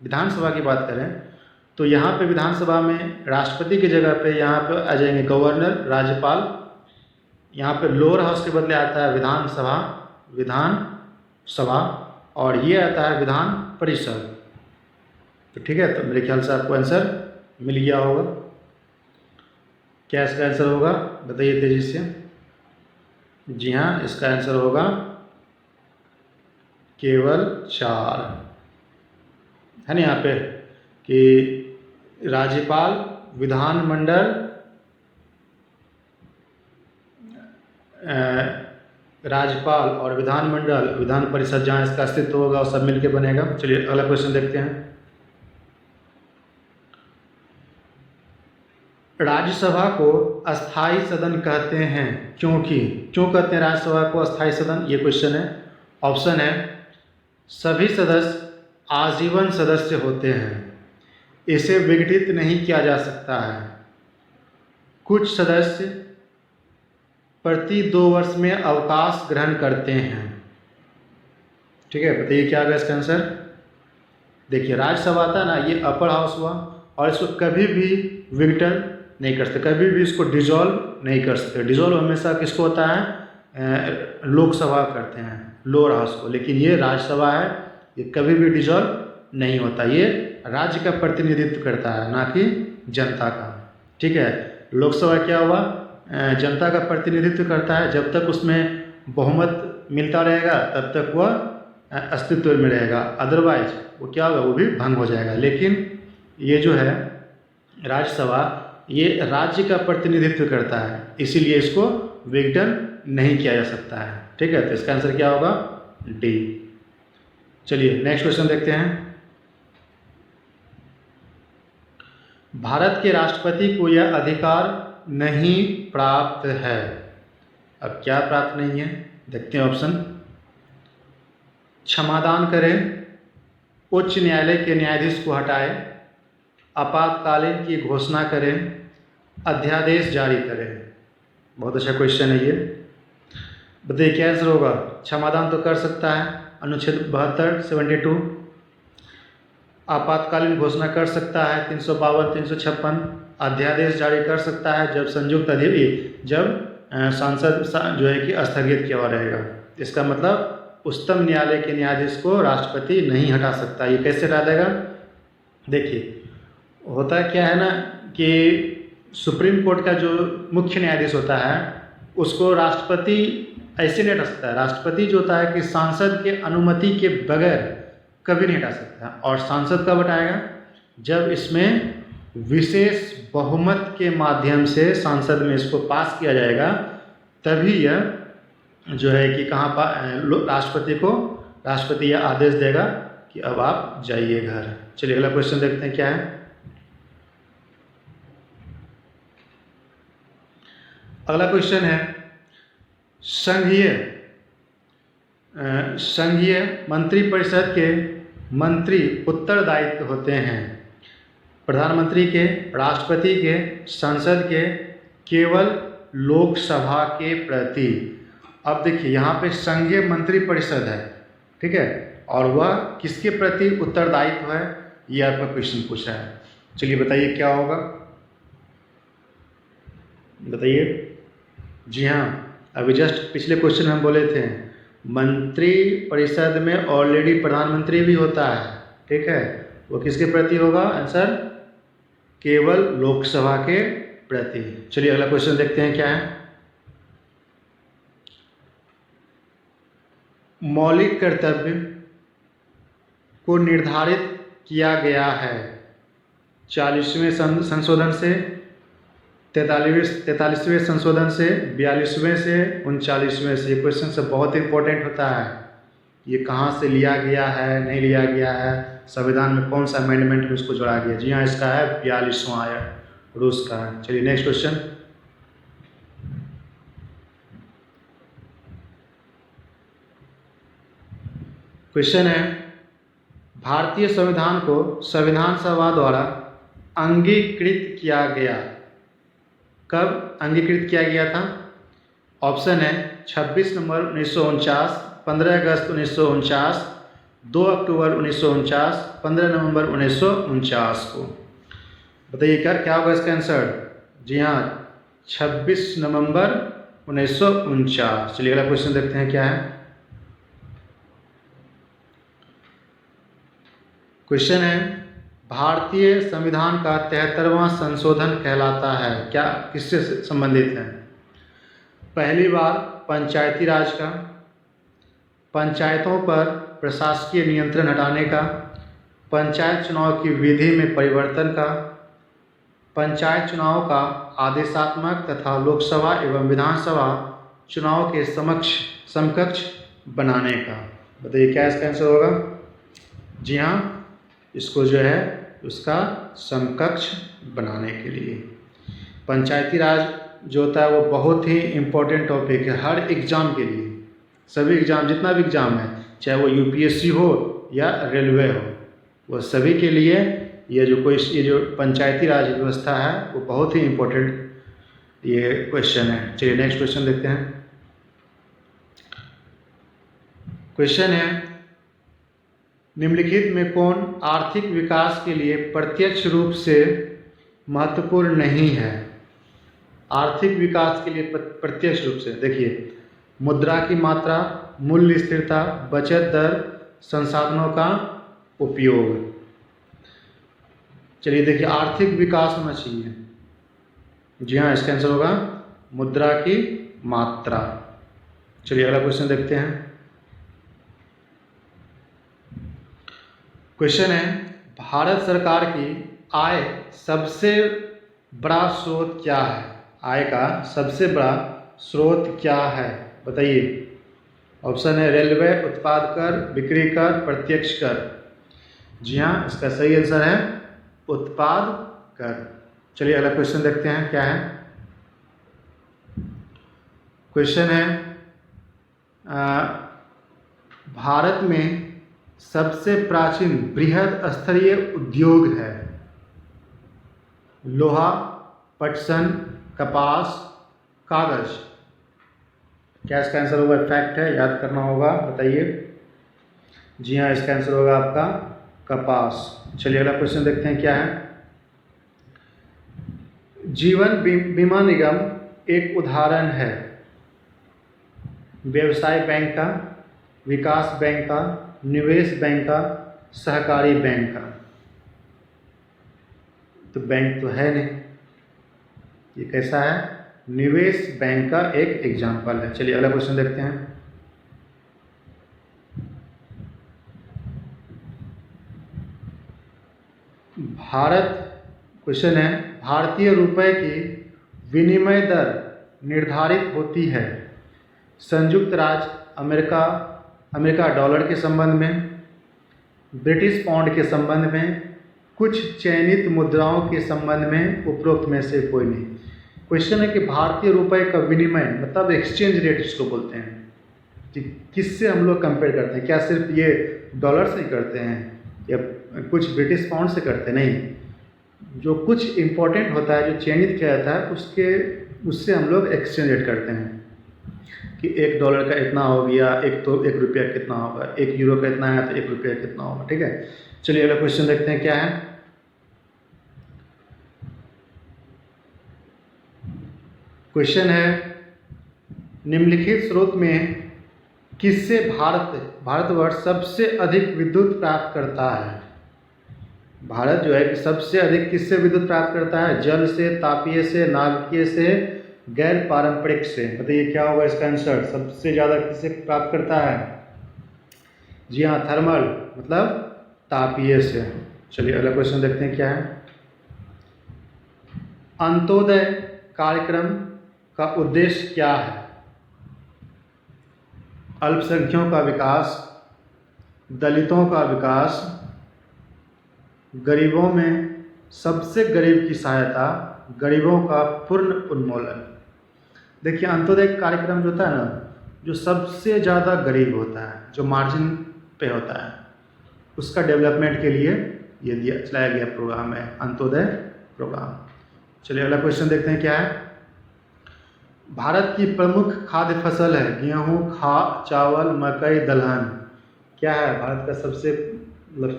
विधानसभा की बात करें, तो यहाँ पे विधानसभा में राष्ट्रपति की जगह पे यहाँ पे आ जाएंगे गवर्नर, राज्यपाल। यहाँ पे लोअर हाउस के बदले आता है विधानसभा, और ये आता है विधान परिषद। तो ठीक है, तो मेरे ख्याल से आपको आंसर मिल गया होगा। क्या इसका आंसर होगा, बताइए तेजी से। जी हाँ, इसका आंसर होगा केवल 4 है ना। यहाँ पे कि राज्यपाल, विधानमंडल, राज्यपाल और विधानमंडल, विधान परिषद जहाँ इसका अस्तित्व होगा वो सब मिलके बनेगा। चलिए अगला क्वेश्चन देखते हैं। राज्यसभा को अस्थाई सदन कहते हैं क्यों कहते हैं राज्यसभा को अस्थाई सदन, ये क्वेश्चन है। ऑप्शन है सभी सदस्य आजीवन सदस्य होते हैं, इसे विघटित नहीं किया जा सकता है, कुछ सदस्य प्रति 2 वर्ष में अवकाश ग्रहण करते हैं। ठीक है, बताइए क्या होगा इसका आंसर। देखिए राज्यसभा था ना, ये अपर हाउस हुआ, और इसको कभी भी विघटन नहीं कर सकते, कभी भी इसको डिजॉल्व नहीं कर सकते। डिजॉल्व हमेशा किसको होता है, लोकसभा करते हैं, लोअर हाउस को। लेकिन ये राज्यसभा है, ये कभी भी डिजॉल्व नहीं होता। ये राज्य का प्रतिनिधित्व करता है, ना कि जनता का। ठीक है, लोकसभा क्या हुआ, जनता का प्रतिनिधित्व करता है। जब तक उसमें बहुमत मिलता रहेगा तब तक वह अस्तित्व में रहेगा, अदरवाइज वो क्या होगा, वो भी भंग हो जाएगा। लेकिन ये जो है राज्यसभा, ये राज्य का प्रतिनिधित्व करता है, इसीलिए इसको विघटन नहीं किया जा सकता है। ठीक है, तो इसका आंसर क्या होगा, डी। चलिए नेक्स्ट क्वेश्चन देखते हैं। भारत के राष्ट्रपति को यह अधिकार नहीं प्राप्त है। अब क्या प्राप्त नहीं है, देखते हैं ऑप्शन। क्षमादान करें, उच्च न्यायालय के न्यायाधीश को हटाए, आपातकालीन की घोषणा करें, अध्यादेश जारी करें। बहुत अच्छा क्वेश्चन है ये, बताइए क्या आंसर होगा। क्षमादान तो कर सकता है, अनुच्छेद 72, 72। आपातकालीन घोषणा कर सकता है, 352, 356। अध्यादेश जारी कर सकता है जब जो है कि स्थगित किया हुआ रहेगा। इसका मतलब उच्चतम न्यायालय के न्यायाधीश को राष्ट्रपति नहीं हटा सकता। ये कैसे हटा देगा? देखिए, होता क्या है ना कि सुप्रीम कोर्ट का जो मुख्य न्यायाधीश होता है उसको राष्ट्रपति ऐसे नहीं हटा सकता है। राष्ट्रपति जो होता है कि सांसद के अनुमति के बगैर कभी नहीं हटा सकता है। और सांसद कब हटाएगा? जब इसमें विशेष बहुमत के माध्यम से सांसद में इसको पास किया जाएगा, तभी यह जो है कि राष्ट्रपति यह आदेश देगा कि अब आप जाइए घर। चलिए अगला क्वेश्चन देखते हैं क्या है। अगला क्वेश्चन है, संघीय मंत्रिपरिषद के मंत्री उत्तरदायित्व होते हैं प्रधानमंत्री के, राष्ट्रपति के, संसद के, केवल लोकसभा के प्रति। अब देखिए यहाँ पे संघीय मंत्रिपरिषद है, ठीक है, और वह किसके प्रति उत्तरदायित्व है, ये आपका क्वेश्चन पूछा है। चलिए बताइए क्या होगा, बताइए। जी हाँ, अभी जस्ट पिछले क्वेश्चन में हम बोले थे मंत्री परिषद में ऑलरेडी प्रधानमंत्री भी होता है, ठीक है, वो किसके प्रति होगा? आंसर केवल लोकसभा के प्रति। चलिए अगला क्वेश्चन देखते हैं क्या है। मौलिक कर्तव्य को निर्धारित किया गया है 40वें संशोधन से, 43वें संशोधन से, 42वें से, 39वें से। ये क्वेश्चन सब बहुत इंपॉर्टेंट होता है। ये कहाँ से लिया गया है, नहीं लिया गया है, संविधान में कौन सा अमेंडमेंट में इसको जोड़ा गया? जी हाँ, इसका है 42वां आया, रूस का है। चलिए नेक्स्ट क्वेश्चन। क्वेश्चन है, भारतीय संविधान को संविधान सभा द्वारा अंगीकृत किया गया, कब अंगीकृत किया गया था? ऑप्शन है 26 नवंबर 1949, 15 अगस्त 1949, 2 अक्टूबर 1949, 15 नवंबर 1949 को। बताइए क्या होगा इसका आंसर? जी हाँ, 26 नवंबर 1949। चलिए अगला क्वेश्चन देखते हैं क्या है। क्वेश्चन है, भारतीय संविधान का 73वां संशोधन कहलाता है क्या? किससे संबंधित है? पहली बार पंचायती राज का, पंचायतों पर प्रशासकीय नियंत्रण हटाने का, पंचायत चुनाव की विधि में परिवर्तन का, पंचायत चुनाव का आदेशात्मक तथा लोकसभा एवं विधानसभा चुनाव के समकक्ष बनाने का। बताइए क्या इसका आंसर होगा? जी हाँ, इसको जो है उसका समकक्ष बनाने के लिए। पंचायती राज जो होता है वो बहुत ही इम्पोर्टेंट टॉपिक है हर एग्ज़ाम के लिए। सभी एग्ज़ाम, जितना भी एग्ज़ाम है, चाहे वो यूपीएससी हो या रेलवे हो, वो सभी के लिए ये जो पंचायती राज व्यवस्था है वो बहुत ही इम्पोर्टेंट ये क्वेश्चन है। चलिए नेक्स्ट क्वेश्चन देखते हैं। क्वेश्चन है, निम्नलिखित में कौन आर्थिक विकास के लिए प्रत्यक्ष रूप से महत्वपूर्ण नहीं है? आर्थिक विकास के लिए प्रत्यक्ष रूप से, देखिए, मुद्रा की मात्रा, मूल्य स्थिरता, बचत दर, संसाधनों का उपयोग। चलिए देखिए, आर्थिक विकास होना चाहिए। जी हाँ, इसका आंसर होगा मुद्रा की मात्रा। चलिए अगला क्वेश्चन देखते हैं। क्वेश्चन है, भारत सरकार की आय सबसे बड़ा स्रोत क्या है? आय का सबसे बड़ा स्रोत क्या है? बताइए। ऑप्शन है रेलवे, उत्पाद कर, बिक्री कर, प्रत्यक्ष कर। जी हाँ, इसका सही आंसर है उत्पाद कर। चलिए अगला क्वेश्चन देखते हैं क्या है। क्वेश्चन है, भारत में सबसे प्राचीन बृहद स्तरीय उद्योग है? लोहा, पटसन, कपास, कागज। क्या इसका आंसर होगा? फैक्ट है, याद करना होगा, बताइए। जी हाँ, इसका आंसर होगा आपका कपास। चलिए अगला क्वेश्चन देखते हैं क्या है। जीवन बीमा निगम एक उदाहरण है व्यवसाय बैंक का, विकास बैंक का, निवेश बैंक का, सहकारी बैंक का। तो बैंक तो है नहीं, ये कैसा है? निवेश बैंक का एक एग्जाम्पल है। चलिए अगला क्वेश्चन देखते हैं। क्वेश्चन है, भारतीय रुपए की विनिमय दर निर्धारित होती है संयुक्त राज्य अमेरिका डॉलर के संबंध में, ब्रिटिश पाउंड के संबंध में, कुछ चयनित मुद्राओं के संबंध में, उपरोक्त में से कोई नहीं। क्वेश्चन है कि भारतीय रुपए का विनिमय मतलब एक्सचेंज रेट जिसको बोलते हैं कि किससे हम लोग कंपेयर करते हैं। क्या सिर्फ ये डॉलर से ही करते हैं या कुछ ब्रिटिश पाउंड से करते? नहीं, जो कुछ इम्पोर्टेंट होता है, जो चयनित किया जाता है, उससे हम लोग एक्सचेंज रेट करते हैं कि $1 का इतना हो गया, एक रुपया कितना होगा, €1 का इतना है तो ₹1 कितना होगा। ठीक है, चलिए अगला क्वेश्चन देखते हैं क्या है। क्वेश्चन है, निम्नलिखित स्रोत में किससे भारतवर्ष सबसे अधिक विद्युत प्राप्त करता है? भारत जो है कि सबसे अधिक किससे विद्युत प्राप्त करता है? जल से, तापीय से, नाभिकीय से, गैर पारंपरिक से। बताइए क्या होगा इसका आंसर? सबसे ज़्यादा किससे प्राप्त करता है? जी हाँ, थर्मल मतलब तापीय से। चलिए अगला क्वेश्चन देखते हैं क्या है। अंत्योदय कार्यक्रम का उद्देश्य क्या है? अल्पसंख्यकों का विकास, दलितों का विकास, गरीबों में सबसे गरीब की सहायता, गरीबों का पूर्ण उन्मूलन। देखिए अंत्योदय कार्यक्रम जो होता है ना, जो सबसे ज़्यादा गरीब होता है, जो मार्जिन पे होता है, उसका डेवलपमेंट के लिए ये चलाया गया प्रोग्राम है अंत्योदय प्रोग्राम। चलिए अगला क्वेश्चन देखते हैं क्या है। भारत की प्रमुख खाद्य फसल है गेहूँ, चावल, मकई, दलहन। क्या है भारत का सबसे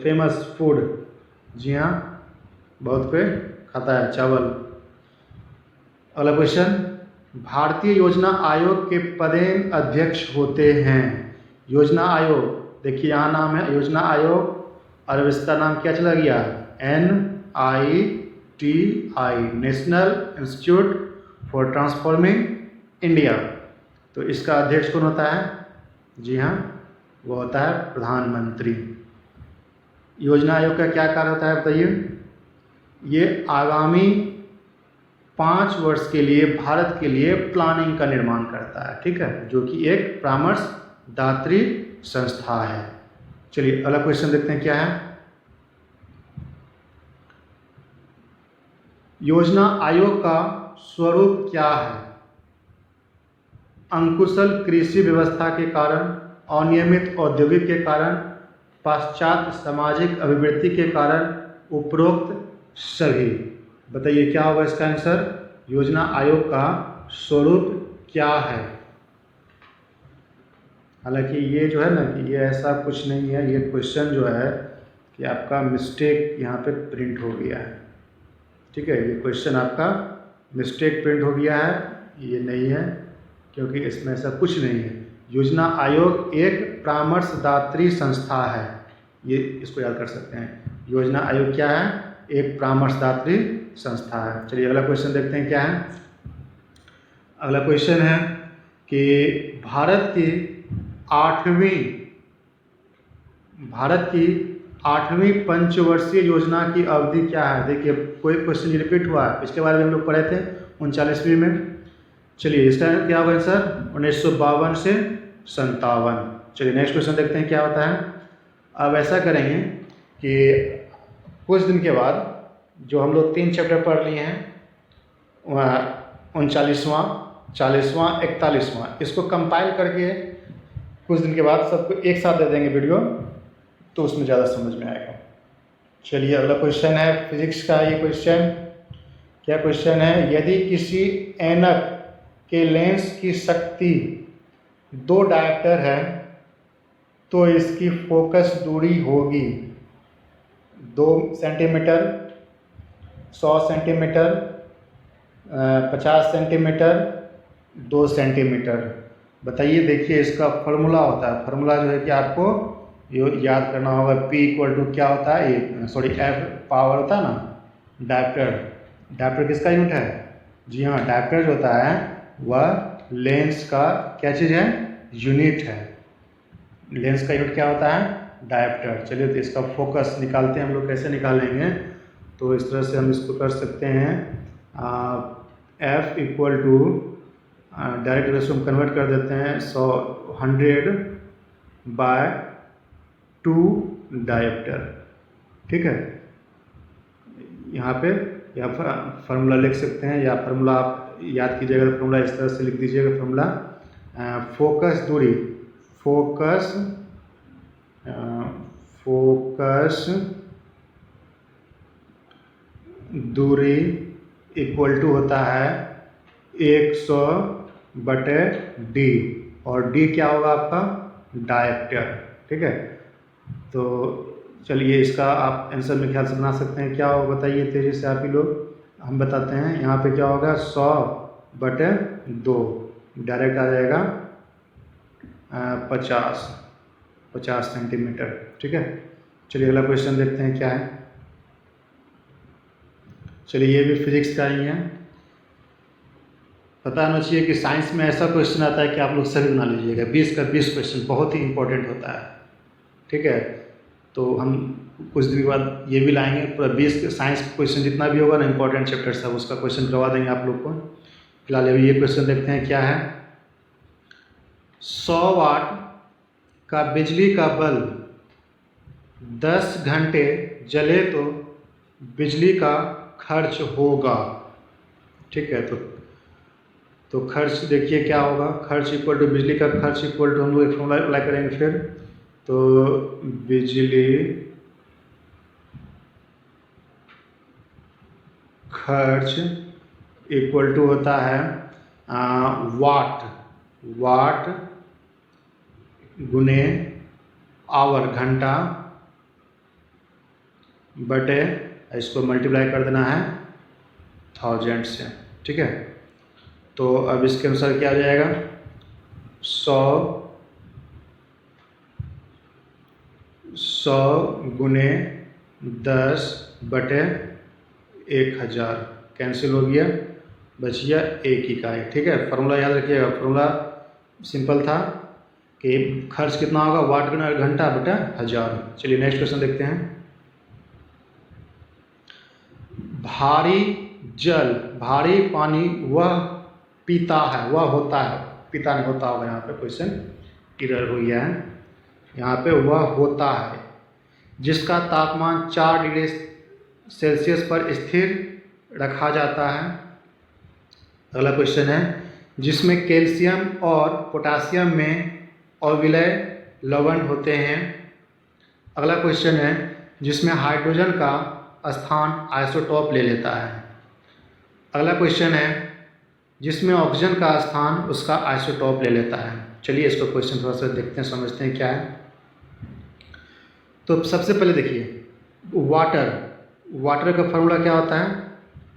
फेमस फूड? जी हाँ, बहुत कोई खाता है चावल। अगला क्वेश्चन, भारतीय योजना आयोग के पदेन अध्यक्ष होते हैं। योजना आयोग, देखिए यहाँ नाम है योजना आयोग और इसका नाम क्या चला गया? NITI, national institute for transforming India. तो इसका अध्यक्ष कौन होता है? जी हाँ, वो होता है प्रधानमंत्री। योजना आयोग का क्या कार्य होता है बताइए? ये आगामी 5 वर्ष के लिए भारत के लिए प्लानिंग का निर्माण करता है। ठीक है, जो कि एक परामर्शदात्री संस्था है। चलिए अगला क्वेश्चन देखते हैं क्या है। योजना आयोग का स्वरूप क्या है? अंकुशल कृषि व्यवस्था के कारण, अनियमित औद्योगिक के कारण, पाश्चात्य सामाजिक अभिवृद्धि के कारण, उपरोक्त सभी। बताइए क्या होगा इसका आंसर? योजना आयोग का स्वरूप क्या है? हालांकि ये जो है ना कि ये ऐसा कुछ नहीं है, ये क्वेश्चन जो है कि आपका मिस्टेक यहाँ पे प्रिंट हो गया है। ठीक है, ये क्वेश्चन आपका मिस्टेक प्रिंट हो गया है, ये नहीं है, क्योंकि इसमें ऐसा कुछ नहीं है। योजना आयोग एक परामर्शदात्री संस्था है, ये इसको याद कर सकते हैं। योजना आयोग क्या है? एक परामर्शदात्री संस्था है। चलिए अगला क्वेश्चन देखते हैं क्या है। अगला क्वेश्चन है कि भारत की आठवीं पंचवर्षीय योजना की अवधि क्या है? देखिए कोई क्वेश्चन रिपीट हुआ है, पिछले बार में हम लोग पढ़े थे 39वीं में। चलिए इस टाइम क्या होगा सर? 1952 से 57। चलिए नेक्स्ट क्वेश्चन देखते हैं क्या होता है। अब ऐसा करेंगे कि कुछ दिन के बाद जो हम लोग 3 चैप्टर पढ़ लिए हैं, 39वां, 40वां, 41वां, इसको कंपाइल करके कुछ दिन के बाद सबको एक साथ दे देंगे वीडियो, तो उसमें ज़्यादा समझ में आएगा। चलिए अगला क्वेश्चन है फिजिक्स का। ये क्वेश्चन क्या क्वेश्चन है? यदि किसी ऐनक के लेंस की शक्ति 2 डायोप्टर है तो इसकी फोकस दूरी होगी 2 सेंटीमीटर, 100 सेंटीमीटर, 50 सेंटीमीटर 2 सेंटीमीटर। बताइए, देखिए इसका फार्मूला होता है, फार्मूला जो है कि आपको ये याद करना होगा। P इक्वल टू क्या होता है, ये सॉरी F पावर होता है ना, डायप्टर। डायप्टर किसका यूनिट है? जी हाँ, डायप्टर जो होता है वह लेंस का क्या चीज़ है, यूनिट है। लेंस का यूनिट क्या होता है, डायप्टर। चलिए तो इसका फोकस निकालते हैं हम लोग। कैसे निकालेंगे, तो इस तरह से हम इसको कर सकते हैं। F equal to direct ratio हम कन्वर्ट कर देते हैं 100/2 डायप्टर। ठीक है, यहाँ पे या फार्मूला लिख सकते हैं, या फार्मूला आप याद कीजिएगा। फार्मूला इस तरह से लिख दीजिएगा। फार्मूला फोकस दूरी, फोकस दूरी इक्वल टू होता है 100/d, और d क्या होगा आपका, डायप्टर। ठीक है, तो चलिए इसका आप आंसर में ख्याल से बना सकते हैं। क्या होगा बताइए तेजी से आप ही लोग, हम बताते हैं। यहाँ पे क्या होगा, 100/2 डायरेक्ट आ जाएगा 50 सेंटीमीटर। ठीक है, चलिए अगला क्वेश्चन देखते हैं क्या है। चलिए ये भी फिजिक्स का ही है। पता होना चाहिए कि साइंस में ऐसा क्वेश्चन आता है कि आप लोग सभी बना लीजिएगा। 20 का 20 क्वेश्चन बहुत ही इंपॉर्टेंट होता है। ठीक है, तो हम कुछ दिन के बाद ये भी लाएंगे। पूरा 20 साइंस क्वेश्चन जितना भी होगा ना इंपॉर्टेंट चैप्टर सब, उसका क्वेश्चन करवा देंगे आप लोग को। फिलहाल अभी ये क्वेश्चन देखते हैं क्या है। 100 वाट का बिजली का बल्ब 10 घंटे जले तो बिजली का खर्च होगा। ठीक है, तो खर्च देखिए क्या होगा, खर्च इक्वल टू बिजली का खर्च इक्वल टू, हम लोग एक फॉर्मूला अप्लाई करेंगे फिर। तो बिजली खर्च इक्वल टू होता है वाट गुने आवर, घंटा, बटे इसको मल्टीप्लाई कर देना है 1000 से। ठीक है, तो अब इसके अनुसार क्या आ जाएगा, 100 गुने 10/1000 कैंसिल हो गया, बच गया 1 इकाई। ठीक है, फार्मूला याद रखिएगा। फार्मूला सिंपल था कि खर्च कितना होगा, वाट गुना घंटा बटा 1000। चलिए नेक्स्ट क्वेश्चन देखते हैं। भारी जल, भारी पानी वह पीता है, वह होता है, पीता नहीं होता होगा, यहाँ पे क्वेश्चन इरर हो गया है। यहाँ पे वह होता है जिसका तापमान 4 डिग्री सेल्सियस पर स्थिर रखा जाता है। अगला क्वेश्चन है, जिसमें कैल्शियम और पोटासियम में अविलय लवण होते हैं। अगला क्वेश्चन है, जिसमें हाइड्रोजन का स्थान आइसोटोप ले लेता है। अगला क्वेश्चन है, जिसमें ऑक्सीजन का स्थान उसका आइसोटोप ले लेता है। चलिए इसको क्वेश्चन थोड़ा सा देखते हैं, समझते हैं क्या है। तो सबसे पहले देखिए, वाटर का फार्मूला क्या होता है,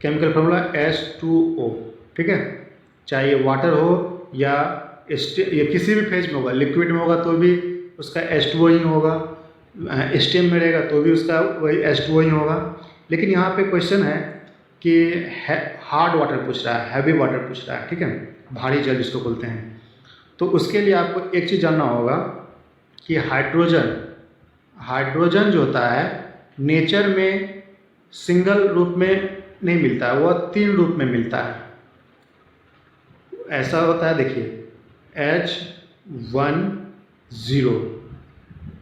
केमिकल फार्मूला H2O। ठीक है, चाहे वाटर हो या किसी भी फेज में होगा, लिक्विड में होगा तो भी उसका H2O ही होगा, स्टीम में रहेगा तो भी उसका वही H2O ही होगा। लेकिन यहाँ पे क्वेश्चन है कि हार्ड वाटर पूछ रहा है, हैवी वाटर पूछ रहा है। ठीक है, भारी जल जिसको बोलते हैं। तो उसके लिए आपको एक चीज़ जानना होगा कि हाइड्रोजन जो होता है नेचर में सिंगल रूप में नहीं मिलता है, वह 3 रूप में मिलता है। ऐसा होता है, देखिए H10,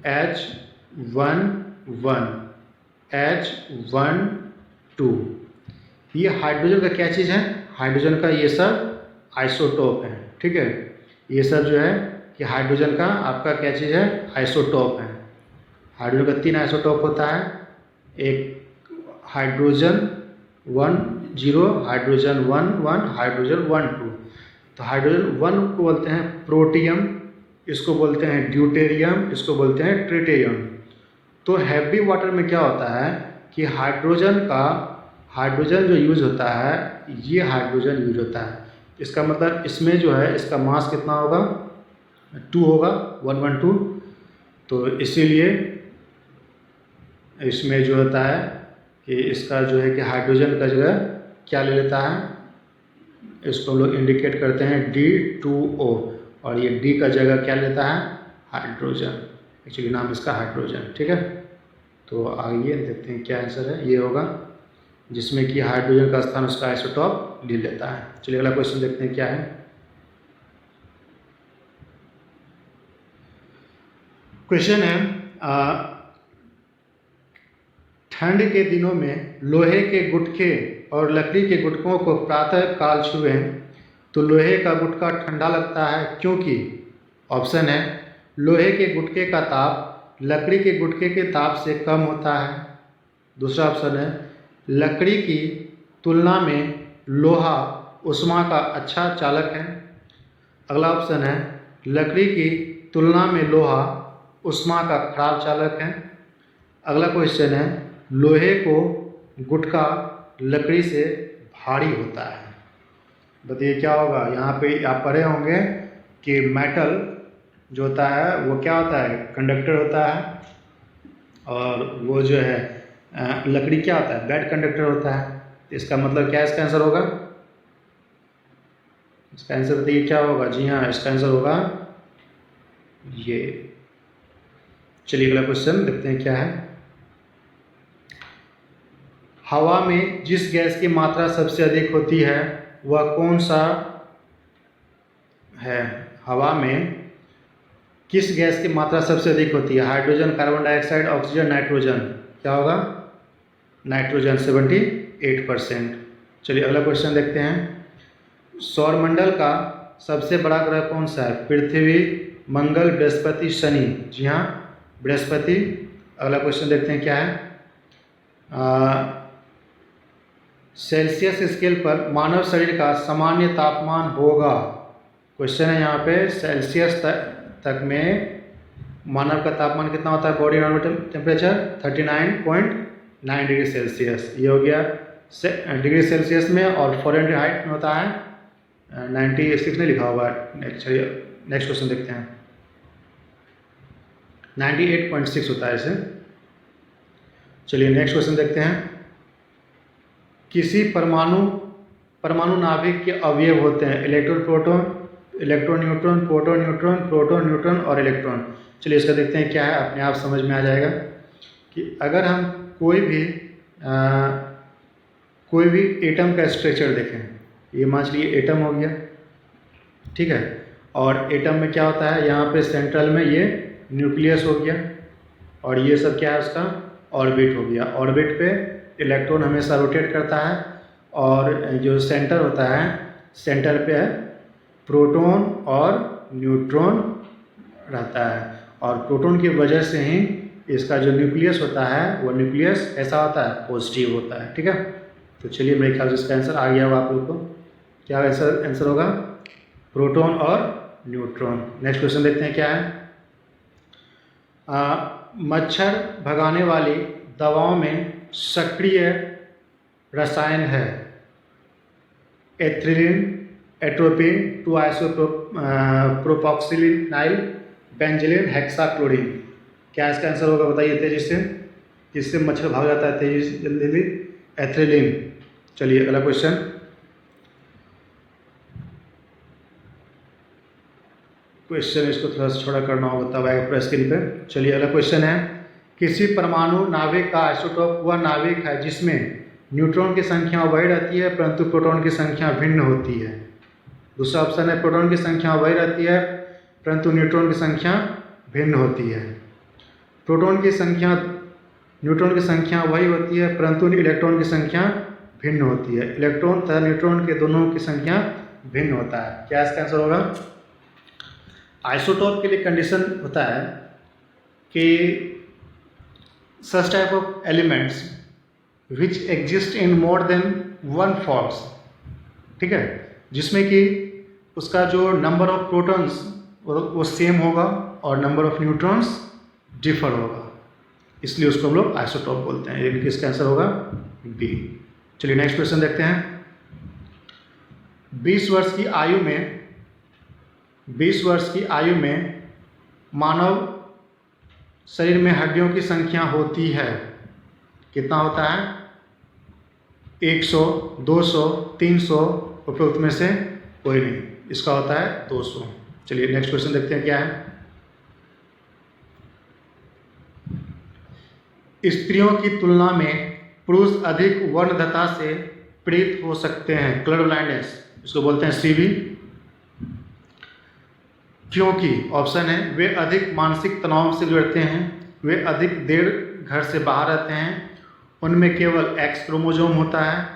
H11, H12। ये हाइड्रोजन का क्या चीज़ है, हाइड्रोजन का ये सब आइसोटोप है। ठीक है, ये सब जो है कि हाइड्रोजन का आपका क्या चीज़ है, आइसोटोप है। हाइड्रोजन का 3 आइसोटोप होता है, एक हाइड्रोजन 10, हाइड्रोजन 11, हाइड्रोजन 12। तो हाइड्रोजन 1 को बोलते हैं प्रोटियम, इसको बोलते हैं ड्यूटेरियम, इसको बोलते हैं ट्रिटियम। तो हैवी वाटर में क्या होता है कि हाइड्रोजन जो यूज होता है, ये हाइड्रोजन यूज होता है। इसका मतलब इसमें जो है इसका मास कितना होगा, 2 होगा, 112। तो इसीलिए इसमें जो होता है कि इसका जो है कि हाइड्रोजन का जगह क्या ले लेता है, इसको हम लोग इंडिकेट करते हैं D2O, और ये D का जगह क्या लेता है, हाइड्रोजन। एक्चुअली नाम इसका हाइड्रोजन, ठीक है। तो आइए देखते हैं क्या आंसर है, ये होगा जिसमें कि हाइड्रोजन का स्थान उसका आइसोटॉप ले लेता है। चलिए अगला क्वेश्चन देखते हैं क्या है। क्वेश्चन है ठंड के दिनों में लोहे के गुटके और लकड़ी के गुटकों को प्रातः काल छुएं तो लोहे का गुटका ठंडा लगता है क्योंकि, ऑप्शन है लोहे के गुटके का ताप लकड़ी के गुटके के ताप से कम होता है। दूसरा ऑप्शन है लकड़ी की तुलना में लोहा ऊष्मा का अच्छा चालक है। अगला ऑप्शन है लकड़ी की तुलना में लोहा ऊष्मा का खराब चालक है। अगला क्वेश्चन है लोहे को गुटका लकड़ी से भारी होता है। बताइए क्या होगा। यहाँ पे आप पढ़े होंगे कि मेटल जो होता है वो क्या होता है, कंडक्टर होता है, और वो जो है लकड़ी क्या होता है, बैड कंडक्टर होता है। इसका मतलब क्या इसका आंसर होगा, इसका आंसर बताइए क्या होगा। जी हाँ, इसका आंसर होगा ये। चलिए अगला क्वेश्चन देखते हैं क्या है। हवा में जिस गैस की मात्रा सबसे अधिक होती है वह कौन सा है। हवा में किस गैस की मात्रा सबसे अधिक होती है, hydrogen, carbon dioxide, oxygen, nitrogen. क्या होगा, नाइट्रोजन 78%। चलिए अगला क्वेश्चन देखते हैं। सौरमंडल का सबसे बड़ा ग्रह कौन सा है, पृथ्वी, मंगल, बृहस्पति, शनि। जी हाँ, बृहस्पति। अगला क्वेश्चन देखते हैं क्या है। सेल्सियस स्केल पर मानव शरीर का सामान्य तापमान होगा। क्वेश्चन है यहाँ पे सेल्सियस तक में मानव का तापमान कितना होता है, body normal temperature 39.9 degree Celsius. ये हो गया डिग्री सेल्सियस में, और फ़ारेनहाइट में होता है 96 नहीं लिखा होगा। नेक्स्ट क्वेश्चन देखते हैं। 98.6 होता है इसे। चलिए नेक्स्ट क्वेश्चन देखते हैं। किसी परमाणु नाभिक के अवयव होते हैं electron, proton, electron, neutron, proton, neutron, proton, neutron और इलेक्ट्रॉन। चलिए इसका देखते हैं क्या है, अपने आप समझ में आ जाएगा कि अगर हम कोई भी एटम का स्ट्रक्चर देखें, ये मान लीजिए एटम हो गया, ठीक है, और एटम में क्या होता है, यहाँ पे सेंट्रल में ये न्यूक्लियस हो गया, और ये सब क्या है उसका ऑर्बिट हो गया। ऑर्बिट पे इलेक्ट्रॉन हमेशा रोटेट करता है, और जो सेंटर होता है, सेंटर पे प्रोटॉन और न्यूट्रॉन रहता है, और प्रोटॉन की वजह से ही इसका जो न्यूक्लियस होता है वो न्यूक्लियस ऐसा होता है, पॉजिटिव होता है, ठीक है। तो चलिए मेरे ख्याल से इसका आंसर आ गया होगा आप लोग को। क्या आंसर होगा, प्रोटॉन और न्यूट्रॉन। नेक्स्ट क्वेश्चन देखते हैं क्या है। मच्छर भगाने वाली दवाओं में सक्रिय रसायन है एथ्रिलिन, एट्रोपिन, 2-आइसोप्रोपोक्सिलिनाइल, बेंजिलिन, हेक्साक्लोरीन। क्या इसका आंसर होगा, बताइए तेजी से, जिससे मच्छर भाग जाता है तेजी से, जल्दी। एथ्रिलिन। चलिए अगला क्वेश्चन। इसको थोड़ा सा छोटा करना होगा तब आएगा पूरा स्क्रीन पे। चलिए अगला क्वेश्चन है। किसी परमाणु नाभिक का आइसोटोप वह नाभिक है जिसमें न्यूट्रॉन की संख्या वही रहती है परंतु प्रोटॉन की संख्या भिन्न होती है। दूसरा ऑप्शन है प्रोटॉन की संख्या वही रहती है परंतु न्यूट्रॉन की संख्या भिन्न होती है। न्यूट्रॉन की संख्या वही होती है परंतु इलेक्ट्रॉन की संख्या भिन्न होती है। इलेक्ट्रॉन तथा न्यूट्रॉन के दोनों की संख्या भिन्न होता है। क्या इसका आंसर होगा। आइसोटोप के लिए कंडीशन होता है कि such type of elements which exist in more than one forms, ठीक है, जिसमें कि उसका जो नंबर ऑफ प्रोटॉन्स वो सेम होगा और नंबर ऑफ न्यूट्रॉन्स डिफर होगा, इसलिए उसको हम लोग आइसोटोप बोलते हैं। इसका आंसर होगा बी, चलिए नेक्स्ट क्वेश्चन देखते हैं। 20 वर्ष की आयु में मानव शरीर में हड्डियों की संख्या होती है, कितना होता है? 100, 200, 300, उपरोक्त में से कोई नहीं, इसका होता है 200। चलिए नेक्स्ट क्वेश्चन देखते हैं क्या है। स्त्रियों की तुलना में पुरुष अधिक वर्णदता से पीड़ित हो सकते हैं, कलर ब्लाइंडनेस, इसको बोलते हैं सीवी, क्योंकि ऑप्शन है वे अधिक मानसिक तनाव से गुजरते हैं, वे अधिक देर घर से बाहर रहते हैं, उनमें केवल एक्स क्रोमोसोम होता है,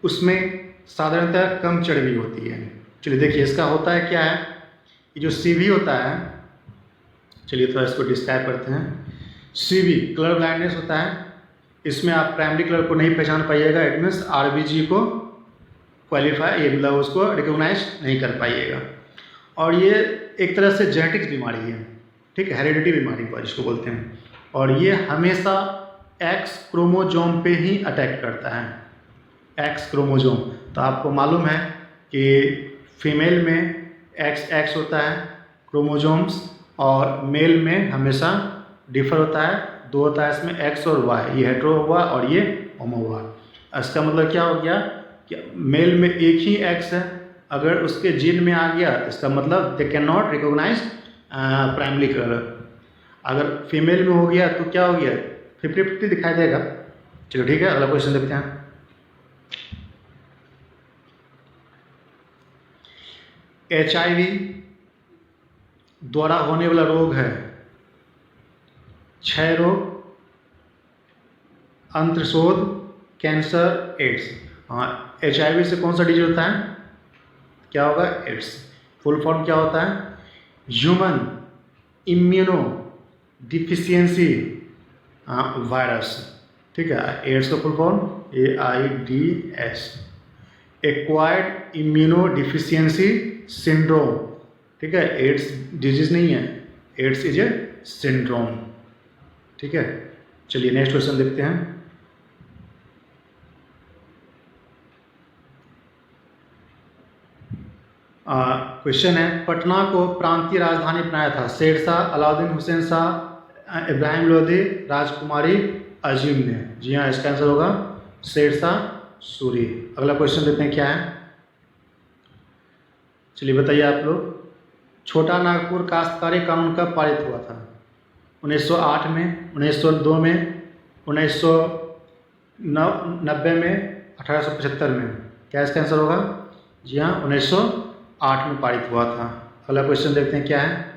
उसमें साधारणतः कम चर्बी होती है। चलिए देखिए इसका होता है क्या है, ये जो सीवी होता है, चलिए थोड़ा इसको डिस्क्राइब करते हैं। सीवी कलर ब्लाइंडनेस होता है, इसमें आप प्राइमरी कलर को नहीं पहचान पाइएगा, इट मीन्स आरबीजी को क्वालिफाई, ये मतलब उसको रिकॉग्नाइज नहीं कर पाइएगा, और ये एक तरह से जेनेटिक्स बीमारी है, ठीक है, हेरिडिटी बीमारी जिसको बोलते हैं, और ये हमेशा एक्स क्रोमोसोम पे ही अटैक करता है, एक्स क्रोमोसोम। तो आपको मालूम है कि फीमेल में एक्स होता है क्रोमोसोम्स, और मेल में हमेशा डिफर होता है, दो होता है इसमें, एक्स और वाई, ये हेट्रो हुआ और ये होमो हुआ। इसका मतलब क्या हो गया कि मेल में एक ही एक्स है, अगर उसके जीन में आ गया इसका मतलब they can not recognise primary colour. अगर फीमेल में हो गया तो क्या हो गया, 50-50 दिखाई देगा। चलो ठीक है, अगला क्वेश्चन देखते हैं। HIV द्वारा होने वाला रोग है क्षय रोग, अंत्रशोथ, कैंसर, एड्स। हाँ, HIV से कौन सा डिजीज होता है, क्या होगा, एड्स। फुल फॉर्म क्या होता है, ह्यूमन इम्यूनो डिफिशियंसी वायरस, ठीक है। एड्स का full form AIDS, acquired immuno deficiency syndrome, ठीक है। एड्स डिजीज नहीं है, एड्स इज ए सिंड्रोम, ठीक है। चलिए नेक्स्ट क्वेश्चन देखते हैं। क्वेश्चन है, पटना को प्रांतीय राजधानी बनाया था शेरशाह, अलाउद्दीन हुसैन शाह, इब्राहिम लोधी, राजकुमारी अजीम ने। जी हाँ, इसका आंसर होगा शेरशाह सूरी। अगला क्वेश्चन देखते हैं क्या है। चलिए बताइए आप लोग, छोटा नागपुर काश्तकारी कानून कब पारित हुआ था? 1908 में, 1902 में, 1990 में, 1875 में? क्या इसका आंसर होगा? जी हाँ, 1908 में पारित हुआ था। अगला क्वेश्चन देखते हैं क्या है।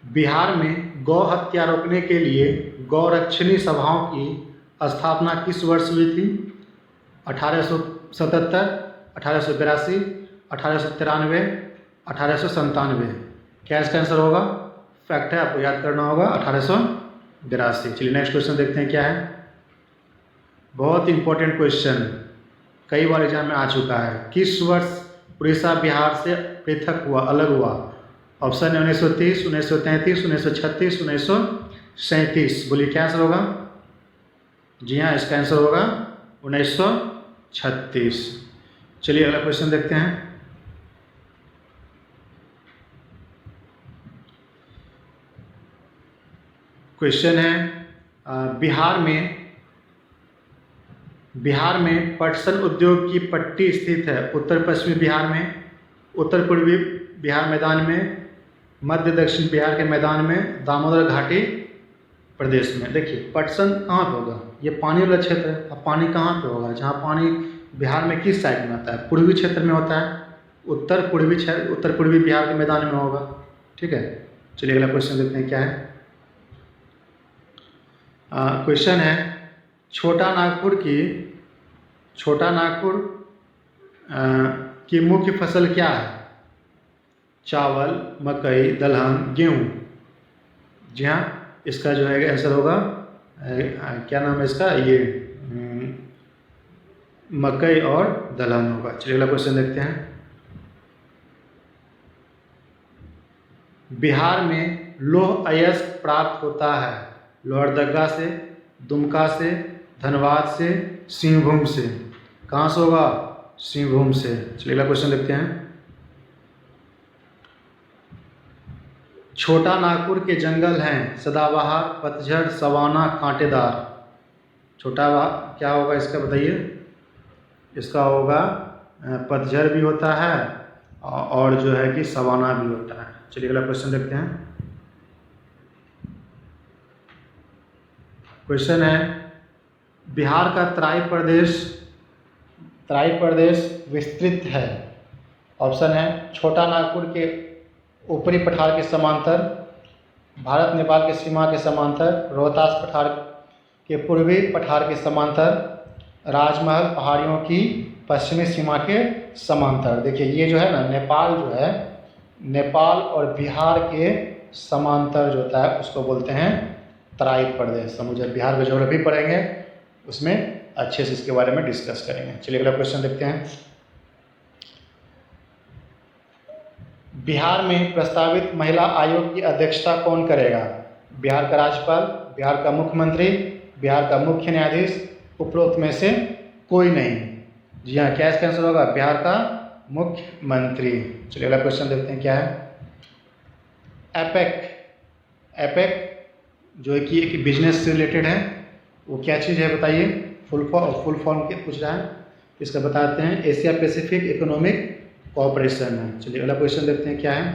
बिहार में गौ हत्या रोकने के लिए गौरक्षणी सभाओं की स्थापना किस वर्ष हुई थी? 1877, 1882, 1893, 1897? क्या इसका आंसर होगा? फैक्ट है, आपको याद करना होगा, 1882। चलिए नेक्स्ट क्वेश्चन देखते हैं क्या है। बहुत इंपॉर्टेंट क्वेश्चन, कई बार एग्जाम में आ चुका है। किस वर्ष उड़ीसा बिहार से पृथक हुआ, अलग हुआ? ऑप्शन है 1930, 1933, 1936, 1937। बोलिए क्या आंसर होगा? जी हाँ, इसका आंसर होगा 1936। चलिए अगला क्वेश्चन देखते हैं। क्वेश्चन है, बिहार में पटसन उद्योग की पट्टी स्थित है उत्तर पश्चिमी बिहार में, उत्तर पूर्वी बिहार मैदान में, मध्य दक्षिण बिहार के मैदान में, दामोदर घाटी प्रदेश में। देखिए पटसन कहाँ पे होगा? ये पानी वाला क्षेत्र है। अब पानी कहाँ पे होगा? जहाँ पानी बिहार में किस साइड में आता है? पूर्वी क्षेत्र में होता है, उत्तर पूर्वी बिहार के मैदान में होगा, ठीक है। चलिए अगला क्वेश्चन देखते हैं क्या है। क्वेश्चन है, छोटा नागपुर की मुख्य फसल क्या है? चावल, मकई, दलहन, गेहूँ? जी हाँ, इसका जो है आंसर होगा, क्या नाम है इसका, ये मकई और दलहन होगा। चलिए अगला क्वेश्चन देखते हैं। बिहार में लौह अयस्क प्राप्त होता है लोहरदगा से, दुमका से, धनबाद से, सिंहभूम से। कहाँ से होगा? सिंहभूम से। चलिए अगला क्वेश्चन देखते हैं। छोटा नागपुर के जंगल हैं सदाबहार, पतझड़, सवाना, कांटेदार। छोटा क्या होगा इसका बताइए? इसका होगा पतझड़ भी होता है और जो है कि सवाना भी होता है। चलिए अगला क्वेश्चन देखते हैं। क्वेश्चन है, बिहार का तराई प्रदेश विस्तृत है। ऑप्शन है छोटा नागपुर के ऊपरी पठार के समांतर, भारत नेपाल के सीमा के समांतर, रोहतास पठार के पूर्वी पठार के समांतर, राजमहल पहाड़ियों की पश्चिमी सीमा के समांतर। देखिए ये जो है ना, नेपाल जो है, नेपाल और बिहार के समांतर जो होता है उसको बोलते हैं तराई प्रदेश। हम जब बिहार का ज्योग्राफी पढ़ेंगे उसमें अच्छे से इसके बारे में डिस्कस करेंगे। चलिए अगला क्वेश्चन देखते हैं। बिहार में प्रस्तावित महिला आयोग की अध्यक्षता कौन करेगा? बिहार का राज्यपाल, बिहार का मुख्यमंत्री, बिहार का मुख्य न्यायाधीश, उपरोक्त में से कोई नहीं। जी हाँ, क्या इसका आंसर होगा? बिहार का मुख्यमंत्री। चलिए अगला क्वेश्चन देखते हैं क्या है। एपेक जो है कि एक बिजनेस से रिलेटेड है, वो क्या चीज़ है बताइए? फुल फॉर्म के पूछ रहा है, इसका बताते हैं। एशिया पैसिफिक इकोनॉमिक कोऑपरेशन है। चलिए अगला क्वेश्चन देखते हैं क्या है।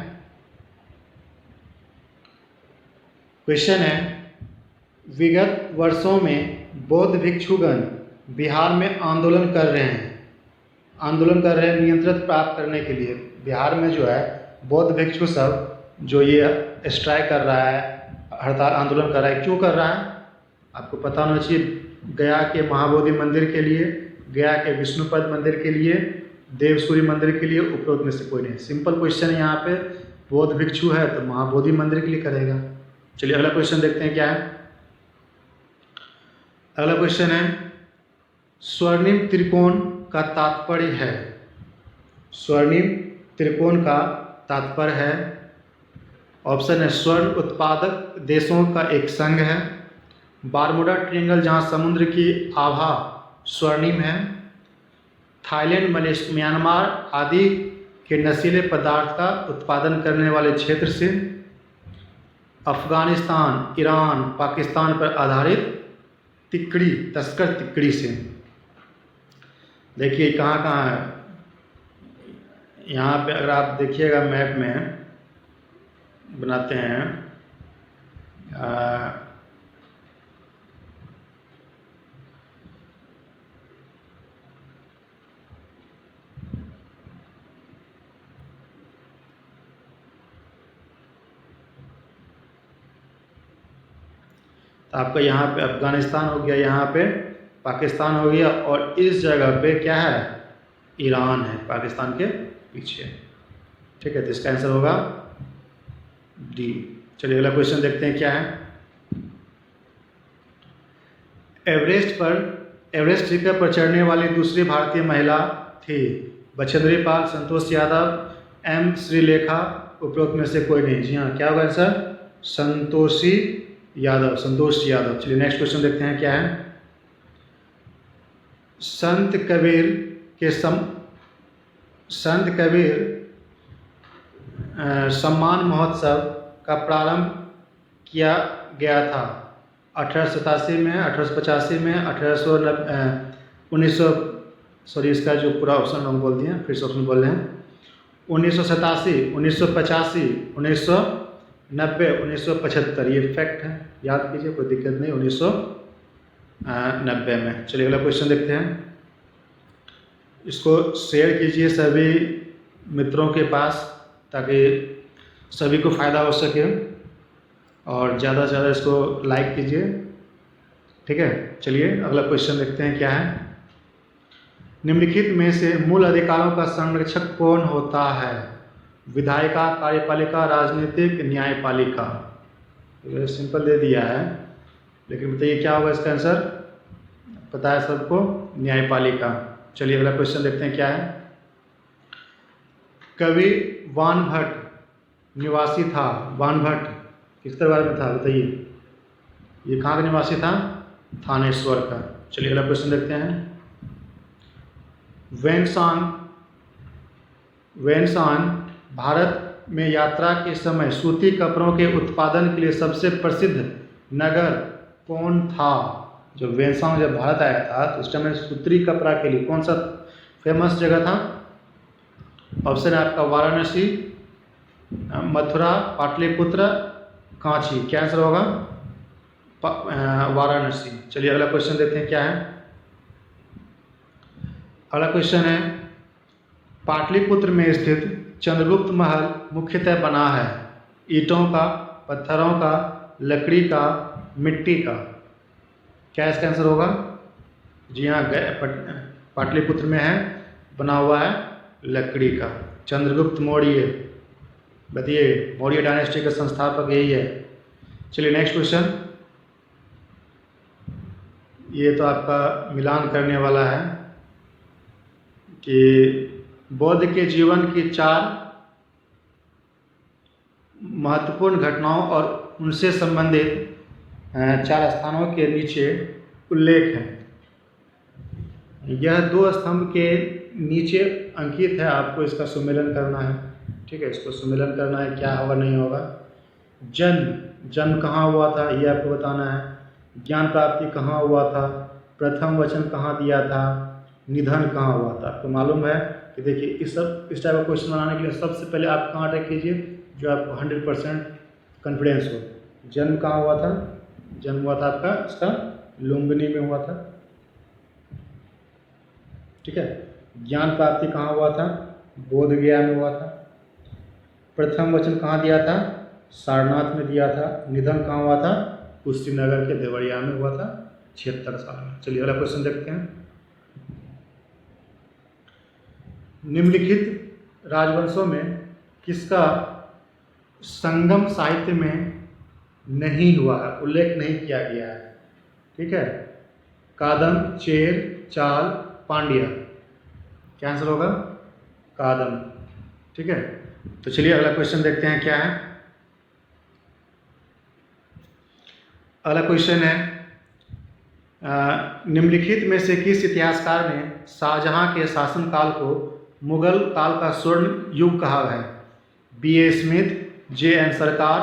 क्वेश्चन है, विगत वर्षों में बौद्ध भिक्षुगण बिहार में आंदोलन कर रहे हैं नियंत्रण प्राप्त करने के लिए। बिहार में जो है बौद्ध भिक्षु सब जो ये स्ट्राइक कर रहा है, हड़ताल आंदोलन कर रहा है, क्यों कर रहा है? आपको पता होना चाहिए। गया के महाबोधि मंदिर के लिए, गया के विष्णुपद मंदिर के लिए, देवसूरी मंदिर के लिए, उपरोक्त में से कोई नहीं। सिंपल क्वेश्चन है यहाँ पे। बौद्ध भिक्षु है तो महाबोधि मंदिर के लिए करेगा। चलिए अगला क्वेश्चन देखते हैं क्या है। अगला क्वेश्चन है, स्वर्णिम त्रिकोण का तात्पर्य है। स्वर्णिम त्रिकोण का तात्पर्य है, ऑप्शन है स्वर्ण उत्पादक देशों का एक संघ है, बारमूडा ट्रायंगल जहां समुद्र की आभा स्वर्णिम है, थाईलैंड, मलेशिया, म्यांमार आदि के नशीले पदार्थ का उत्पादन करने वाले क्षेत्र से, अफगानिस्तान, ईरान, पाकिस्तान पर आधारित तस्कर तिकड़ी से। देखिए कहाँ कहाँ है यहाँ पे, अगर आप देखिएगा मैप में बनाते हैं, तो आपका यहाँ पे अफगानिस्तान हो गया, यहाँ पे पाकिस्तान हो गया, और इस जगह पे क्या है? ईरान है, पाकिस्तान के पीछे। ठीक है, तो इसका आंसर होगा डी। चलिए अगला क्वेश्चन देखते हैं क्या है। एवरेस्ट शिखर पर चढ़ने वाली दूसरी भारतीय महिला थी। बछेंद्री पाल, संतोष यादव, एम श्रीलेखा, उपरोक्त में से कोई नहीं। जी हाँ, क्या होगा आंसर? संतोष यादव। चलिए नेक्स्ट क्वेश्चन देखते हैं क्या है। संत कबीर सम्मान महोत्सव का प्रारंभ किया गया था। 1887 में, 1885 में, 1900, सॉरी इसका जो पूरा ऑप्शन हम बोल दिए, फिर से ऑप्शन बोल रहे हैं। 1987, 1985, 1990, 1975, ये फैक्ट है, याद कीजिए, कोई दिक्कत नहीं। 1990 में। चलिए अगला क्वेश्चन देखते हैं। इसको शेयर कीजिए सभी मित्रों के पास ताकि सभी को फ़ायदा हो सके, और ज़्यादा से ज़्यादा इसको लाइक कीजिए। ठीक है, चलिए अगला क्वेश्चन देखते हैं क्या है। निम्नलिखित में से मूल अधिकारों का संरक्षक कौन होता है? विधायिका, कार्यपालिका, राजनीतिक, न्यायपालिका। ये सिंपल दे दिया है, लेकिन बताइए क्या होगा इसका आंसर? पता है सबको? न्यायपालिका। चलिए अगला क्वेश्चन देखते हैं क्या है। कवि वानभट्ट निवासी था। वानभट्ट किस बारे में था बताइए? ये कहाँ का निवासी था? थानेश्वर का। चलिए अगला क्वेश्चन देखते हैं। वेन्सान भारत में यात्रा के समय सूती कपड़ों के उत्पादन के लिए सबसे प्रसिद्ध नगर कौन था? जो वेन्सान जब भारत आया था तो उस टाइम में सूती कपड़ा के लिए कौन सा फेमस जगह था? ऑप्शन है आपका वाराणसी, मथुरा, पाटलिपुत्र, कांची। क्या आंसर होगा? वाराणसी। चलिए अगला क्वेश्चन देखते हैं क्या है। अगला क्वेश्चन है, पाटलिपुत्र में स्थित चंद्रगुप्त महल मुख्यतः बना है ईंटों का, पत्थरों का, लकड़ी का, मिट्टी का। क्या इसका आंसर होगा? जी हाँ, पाटलिपुत्र में है बना हुआ है लकड़ी का। चंद्रगुप्त मौर्य, बताइए मौर्य डायनेस्टी का संस्थापक यही है। चलिए नेक्स्ट क्वेश्चन। ये तो आपका मिलान करने वाला है कि बौद्ध के जीवन की 4 महत्वपूर्ण घटनाओं और उनसे संबंधित 4 स्थानों के नीचे उल्लेख है। यह 2 स्तंभ के नीचे अंकित है, आपको इसका सुमेलन करना है। ठीक है, इसको सुमेलन करना है, क्या होगा नहीं होगा। जन्म कहाँ हुआ था ये आपको बताना है। ज्ञान प्राप्ति कहाँ हुआ था, प्रथम वचन कहाँ दिया था, निधन कहाँ हुआ था। आपको मालूम है कि देखिए इस टाइप का क्वेश्चन बनाने के लिए सबसे पहले आप कहाँ अटैक कीजिए जो आपको 100% कॉन्फिडेंस हो। जन्म कहाँ हुआ था? जन्म हुआ था आपका इसका लुम्बिनी में हुआ था। ठीक है, ज्ञान प्राप्ति कहाँ हुआ था? बोध गया में हुआ था। प्रथम वचन कहाँ दिया था? सारनाथ में दिया था। निधन कहाँ हुआ था? कुशीनगर के देवरिया में हुआ था 76 साल में। चलिए अगला क्वेश्चन देखते हैं। निम्नलिखित राजवंशों में किसका संगम साहित्य में नहीं हुआ है, उल्लेख नहीं किया गया है? ठीक है, कादम, चेर, चाल, पांड्या। क्या आंसर होगा? कादम। ठीक है, तो चलिए अगला क्वेश्चन देखते हैं क्या है। अगला क्वेश्चन है, निम्नलिखित में से किस इतिहासकार ने शाहजहां के शासनकाल को मुगल काल का स्वर्ण युग कहा है? B.A. Smith, J.N. सरकार,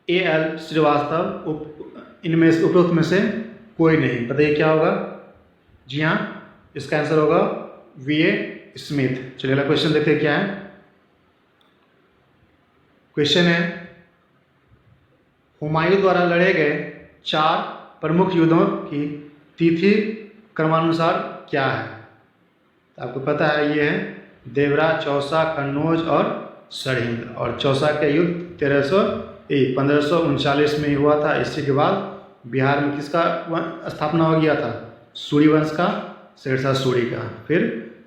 A.L. श्रीवास्तव। इनमें से उपरोक्त में से कोई नहीं। बताइए क्या होगा? जी हाँ, इसका आंसर होगा V.A. स्मिथ। चलिए अगला क्वेश्चन देखते हैं क्या है। क्वेश्चन है, हुमायूं द्वारा लड़े गए 4 प्रमुख युद्धों की तिथि क्रमानुसार क्या है? तो आपको पता है ये है देवरा, चौसा, कन्नौज और सरहिंद। और चौसा का युद्ध 1539 में ही हुआ था। इसी के बाद बिहार में किसका स्थापना हो गया था? सूर्य वंश का, शेरशाह सूरी का। फिर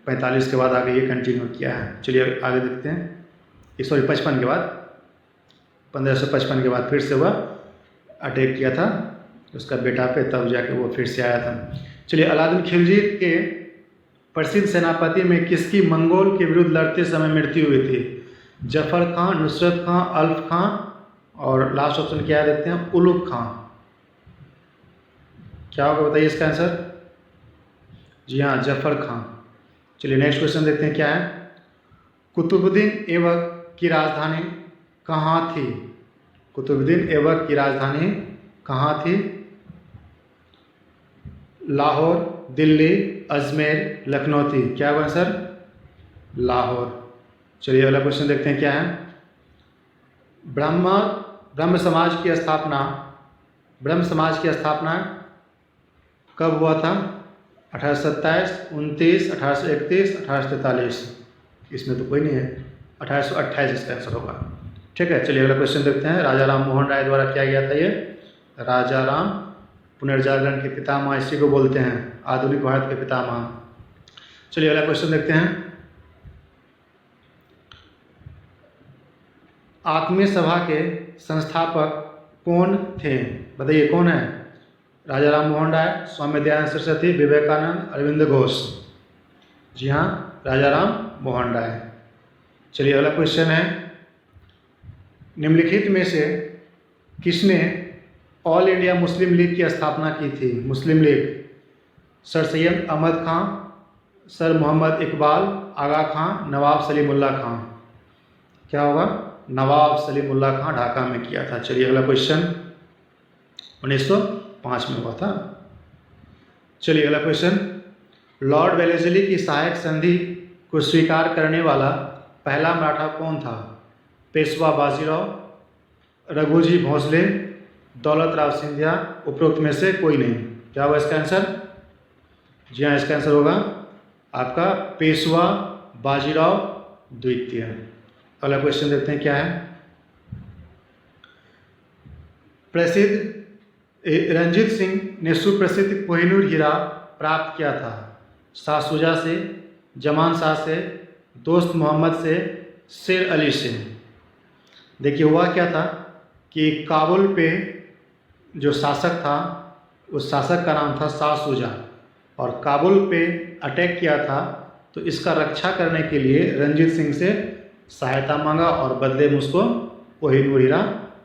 45 के बाद आगे ये कंटिन्यू किया है। चलिए आगे देखते हैं। 55 के बाद, 1555 के बाद फिर से वह अटैक किया था उसका बेटा पे, तब जाके वो फिर से आया था। चलिए, अलाउद्दीन खिलजी के प्रसिद्ध सेनापति में किसकी मंगोल के विरुद्ध लड़ते समय मृत्यु हुई थी? जफर खां, नुसरत खां, अल्फ खां और लास्ट ऑप्शन क्या देखते हैं? उलुग खां। क्या होगा बताइए इसका आंसर? जी हाँ, जफर खां। चलिए नेक्स्ट क्वेश्चन देखते हैं क्या है। कुतुबुद्दीन ऐबक की राजधानी कहाँ थी? कुतुबुद्दीन ऐबक की राजधानी कहाँ थी? लाहौर, दिल्ली, अजमेर, लखनऊ थी। क्या होगा सर? लाहौर। चलिए अगला क्वेश्चन देखते हैं क्या है। ब्रह्म समाज की स्थापना कब हुआ था? 1827, 29, 1831, 1843। इसमें तो कोई नहीं है, 1828 इसका आंसर होगा। ठीक है, चलिए अगला क्वेश्चन देखते हैं। राजा राम मोहन राय द्वारा किया गया था ये। राजा राम पुनर्जागरण के पितामह इसी को बोलते हैं, आधुनिक भारत के पितामह। चलिए अगला क्वेश्चन देखते हैं। आत्मीय सभा के संस्थापक कौन थे? बताइए कौन है? राजा राम मोहन राय, स्वामी दयानंद सरस्वती, विवेकानंद, अरविंद घोष। जी हाँ, राजा राम मोहन राय। चलिए अगला क्वेश्चन है। निम्नलिखित में से किसने ऑल इंडिया मुस्लिम लीग की स्थापना की थी? मुस्लिम लीग, सर सैयद अहमद खां, सर मोहम्मद इकबाल, आगा खां, नवाब सलीमुल्लाह खां? क्या होगा? नवाब सलीमुल्लाह खां ढाका में किया था। चलिए अगला क्वेश्चन, 1905 में हुआ था। चलिए अगला क्वेश्चन, लॉर्ड वेलेस्ली की सहायक संधि को स्वीकार करने वाला पहला मराठा कौन था? पेशवा बाजीराव, रघुजी भोसले, दौलत राव सिंधिया, उपरोक्त में से कोई नहीं? क्या होगा इसका आंसर? जी हाँ, इसका आंसर होगा आपका पेशवा बाजीराव द्वितीय। अगला क्वेश्चन देखते हैं क्या है। प्रसिद्ध रंजीत सिंह ने सुप्रसिद्ध कोहिनूर हीरा प्राप्त किया था? शाह शुजा से, जमान शाह से, दोस्त मोहम्मद से, शेर अली से? देखिए हुआ क्या था कि काबुल पे जो शासक था उस शासक का नाम था शाह शुजा, और काबुल पे अटैक किया था, तो इसका रक्षा करने के लिए रंजीत सिंह से सहायता मांगा और बदले में उसको कोहिनूर हीरा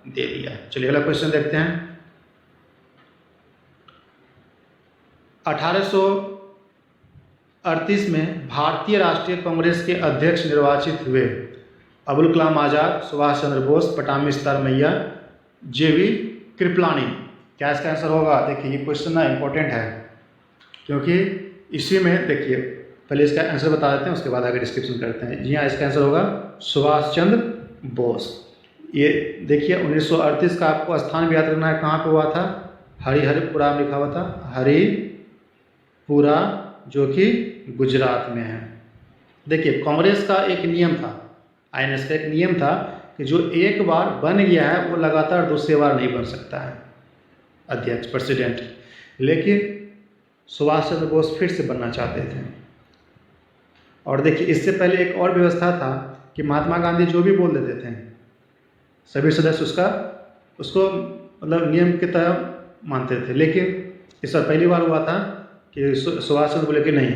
दे दिया। चलिए अगला क्वेश्चन देखते हैं। 1838 में भारतीय राष्ट्रीय कांग्रेस के अध्यक्ष निर्वाचित हुए? अबुल कलाम आज़ाद, सुभाष चंद्र बोस, पटामी सितार मैया, जेवी कृपलानी? क्या इसका आंसर होगा? देखिए ये क्वेश्चन ना इम्पोर्टेंट है, क्योंकि इसी में देखिए पहले इसका आंसर बता देते हैं, उसके बाद आगे डिस्क्रिप्शन करते हैं। जी हाँ, इसका आंसर होगा सुभाष चंद्र बोस। ये देखिए 1938 का आपको स्थान भी याद रखना है, कहाँ पे हुआ था? हरिहरपुरा में लिखा हुआ था, हरिपुरा, जो कि गुजरात में है। देखिए कांग्रेस का एक नियम था, आईएनएस का एक नियम था कि जो एक बार बन गया है वो लगातार दूसरी बार नहीं बन सकता है अध्यक्ष, प्रेसिडेंट। लेकिन सुभाष चंद्र बोस फिर से बनना चाहते थे। और देखिए इससे पहले एक और व्यवस्था था कि महात्मा गांधी जो भी बोल देते थे सभी सदस्य उसको मतलब नियम की तरह मानते थे। लेकिन इस बार पहली बार हुआ था कि सुभाष चंद्र बोले कि नहीं,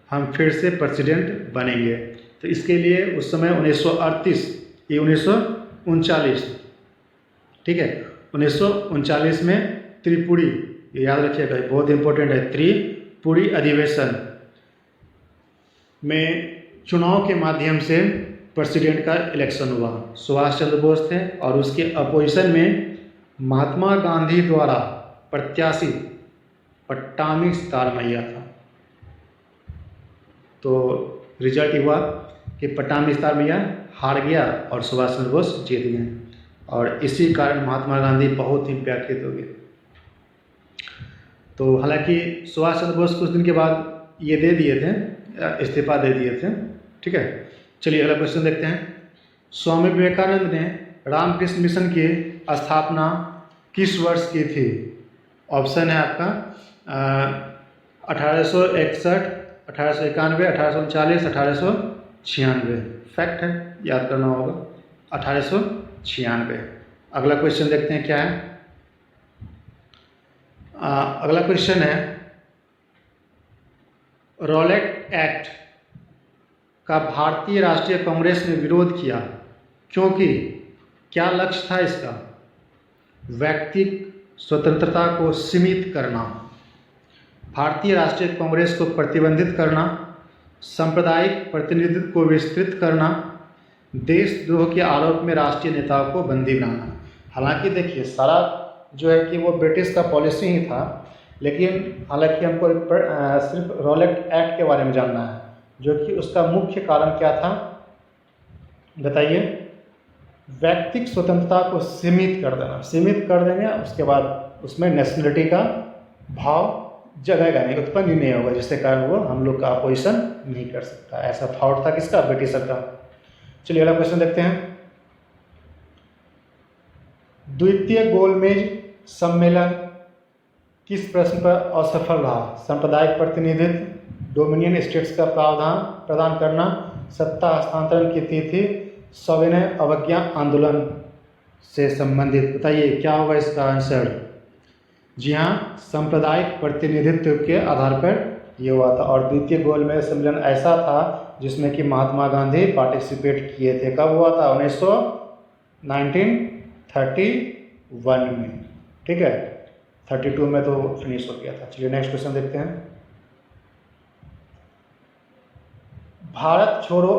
हम फिर से प्रेसिडेंट बनेंगे। तो इसके लिए उस समय 1938, ये 1939, ठीक है, 1939 में त्रिपुरी, ये याद रखिएगा, बहुत इंपॉर्टेंट है, त्रिपुरी अधिवेशन में चुनाव के माध्यम से प्रेसिडेंट का इलेक्शन हुआ। सुभाष चंद्र बोस थे और उसके अपोजिशन में महात्मा गांधी द्वारा प्रत्याशी पट्टामी सितार मैया था। तो रिजल्ट हुआ कि पट्टामी सितार मैया हार गया और सुभाष चंद्र बोस जीत गए, और इसी कारण महात्मा गांधी बहुत ही व्याख्यात हो गए। तो हालांकि सुभाष चंद्र बोस कुछ दिन के बाद ये दे दिए थे, इस्तीफा दे दिए थे, ठीक है। चलिए अगला क्वेश्चन देखते हैं। स्वामी विवेकानंद ने रामकृष्ण मिशन की स्थापना किस वर्ष की थी? ऑप्शन है आपका 1861, 1891, 1839, 1896। फैक्ट है, याद करना होगा, 1896। अगला क्वेश्चन देखते हैं क्या है। अगला क्वेश्चन है, रॉलेट एक्ट का भारतीय राष्ट्रीय कांग्रेस ने विरोध किया क्योंकि क्या लक्ष्य था इसका? व्यक्तिगत स्वतंत्रता को सीमित करना, भारतीय राष्ट्रीय कांग्रेस को प्रतिबंधित करना, सांप्रदायिक प्रतिनिधित्व को विस्तृत करना, देशद्रोह के आरोप में राष्ट्रीय नेताओं को बंदी बनाना। हालांकि देखिए सारा जो है कि वो ब्रिटिश का पॉलिसी ही था, लेकिन हालांकि हमको सिर्फ रॉलेट एक्ट के बारे में जानना है, जो कि उसका मुख्य कारण क्या था बताइए? व्यक्तिगत स्वतंत्रता को सीमित कर देना, सीमित कर देंगे, उसके बाद उसमें नेशनलिटी का भाव जगेगा नहीं, उत्पन्न ही नहीं होगा, जिसके कारण वो हम लोग का अपोजिशन नहीं कर सकता। ऐसा थॉट था किसका? ब्रिटिशर का। चलिए अगला क्वेश्चन देखते हैं। द्वितीय गोलमेज सम्मेलन किस प्रश्न पर असफल रहा? सांप्रदायिक प्रतिनिधित्व, डोमिनियन स्टेट्स का प्रावधान प्रदान करना, सत्ता हस्तांतरण की तिथि, सविनय अवज्ञा आंदोलन से संबंधित। बताइए क्या होगा इसका आंसर? जी हाँ, सांप्रदायिक प्रतिनिधित्व के आधार पर ये हुआ था। और द्वितीय गोलमेज सम्मेलन ऐसा था जिसमें कि महात्मा गांधी पार्टिसिपेट किए थे। कब हुआ था? 1931 में, ठीक है, 32 में तो फिनिश हो गया था। चलिए नेक्स्ट क्वेश्चन देखते हैं। भारत छोड़ो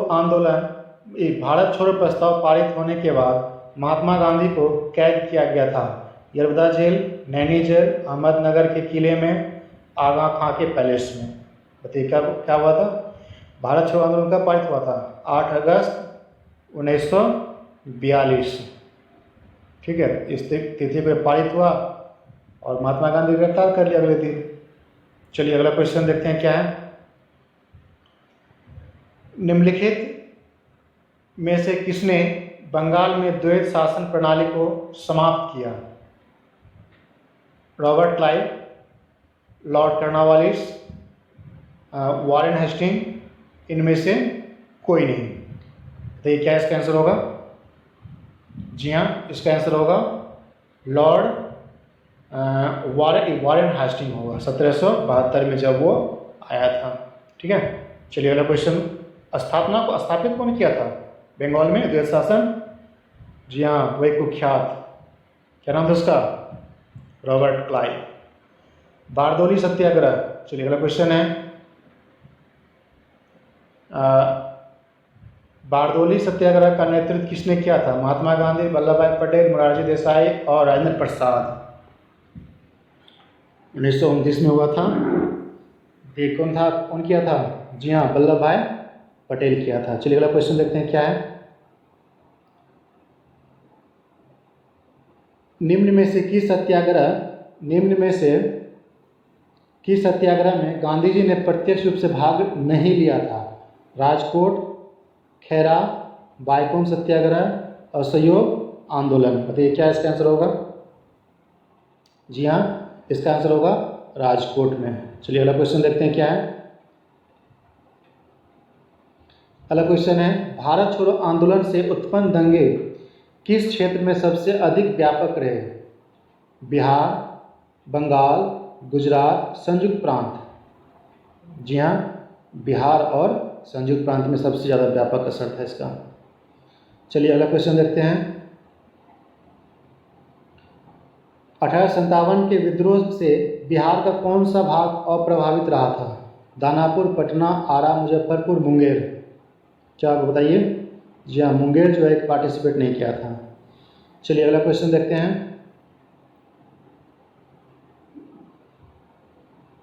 प्रस्ताव पारित होने के बाद महात्मा गांधी को कैद किया गया था। यरवदा जेल, नैनी जेल, अहमदनगर के किले में, आगा खां के पैलेस में। बताइए क्या क्या हुआ था? भारत छोड़ो आंदोलन कब पारित हुआ था? 8 अगस्त 1942। ठीक है, इस तिथि पर पारित हुआ और महात्मा गांधी गिरफ्तार कर लिया अगले दिन। चलिए अगला क्वेश्चन देखते हैं क्या है। निम्नलिखित में से किसने बंगाल में द्वैत शासन प्रणाली को समाप्त किया? Robert Clive, Lord Cornwallis, Warren Hasting, इनमें से कोई नहीं। तो ये क्या इसका आंसर होगा? जी हाँ, इसका आंसर होगा लॉर्ड वॉरेन हेस्टिंग होगा, 1772 में जब वो आया था। ठीक है, चलिए अगला क्वेश्चन। स्थापित कौन किया था बंगाल में द्वैत शासन? जी हाँ, वही कुख्यात, क्या नाम था उसका? Robert Clive. बारदोली सत्याग्रह, चलिए अगला क्वेश्चन है। बारदोली सत्याग्रह का नेतृत्व किसने किया था? महात्मा गांधी, वल्लभ भाई पटेल, मोरारजी देसाई और राजेंद्र प्रसाद। 1929 में हुआ था। ये कौन था, कौन किया था? जी हाँ, वल्लभ भाई पटेल किया था। चलिए अगला क्वेश्चन देखते हैं क्या है। निम्न में से किस सत्याग्रह में गांधी जी ने प्रत्यक्ष रूप से भाग नहीं लिया था? राजकोट, खेरा, बाइकोम सत्याग्रह, असहयोग आंदोलन। बताइए क्या इसका आंसर होगा? जी हाँ, इसका आंसर होगा राजकोट में। चलिए अगला क्वेश्चन देखते हैं क्या है। अगला क्वेश्चन है, भारत छोड़ो आंदोलन से उत्पन्न दंगे किस क्षेत्र में सबसे अधिक व्यापक रहे? बिहार, बंगाल, गुजरात, संयुक्त प्रांत। जी हाँ, बिहार और संयुक्त प्रांत में सबसे ज़्यादा व्यापक असर था इसका। चलिए अगला क्वेश्चन देखते हैं। 1857 के विद्रोह से बिहार का कौन सा भाग अप्रभावित रहा था? दानापुर, पटना, आरा, मुजफ्फरपुर, मुंगेर। क्या आप बताइए? जी हाँ, मुंगेर जो है पार्टिसिपेट नहीं किया था। चलिए अगला क्वेश्चन देखते हैं।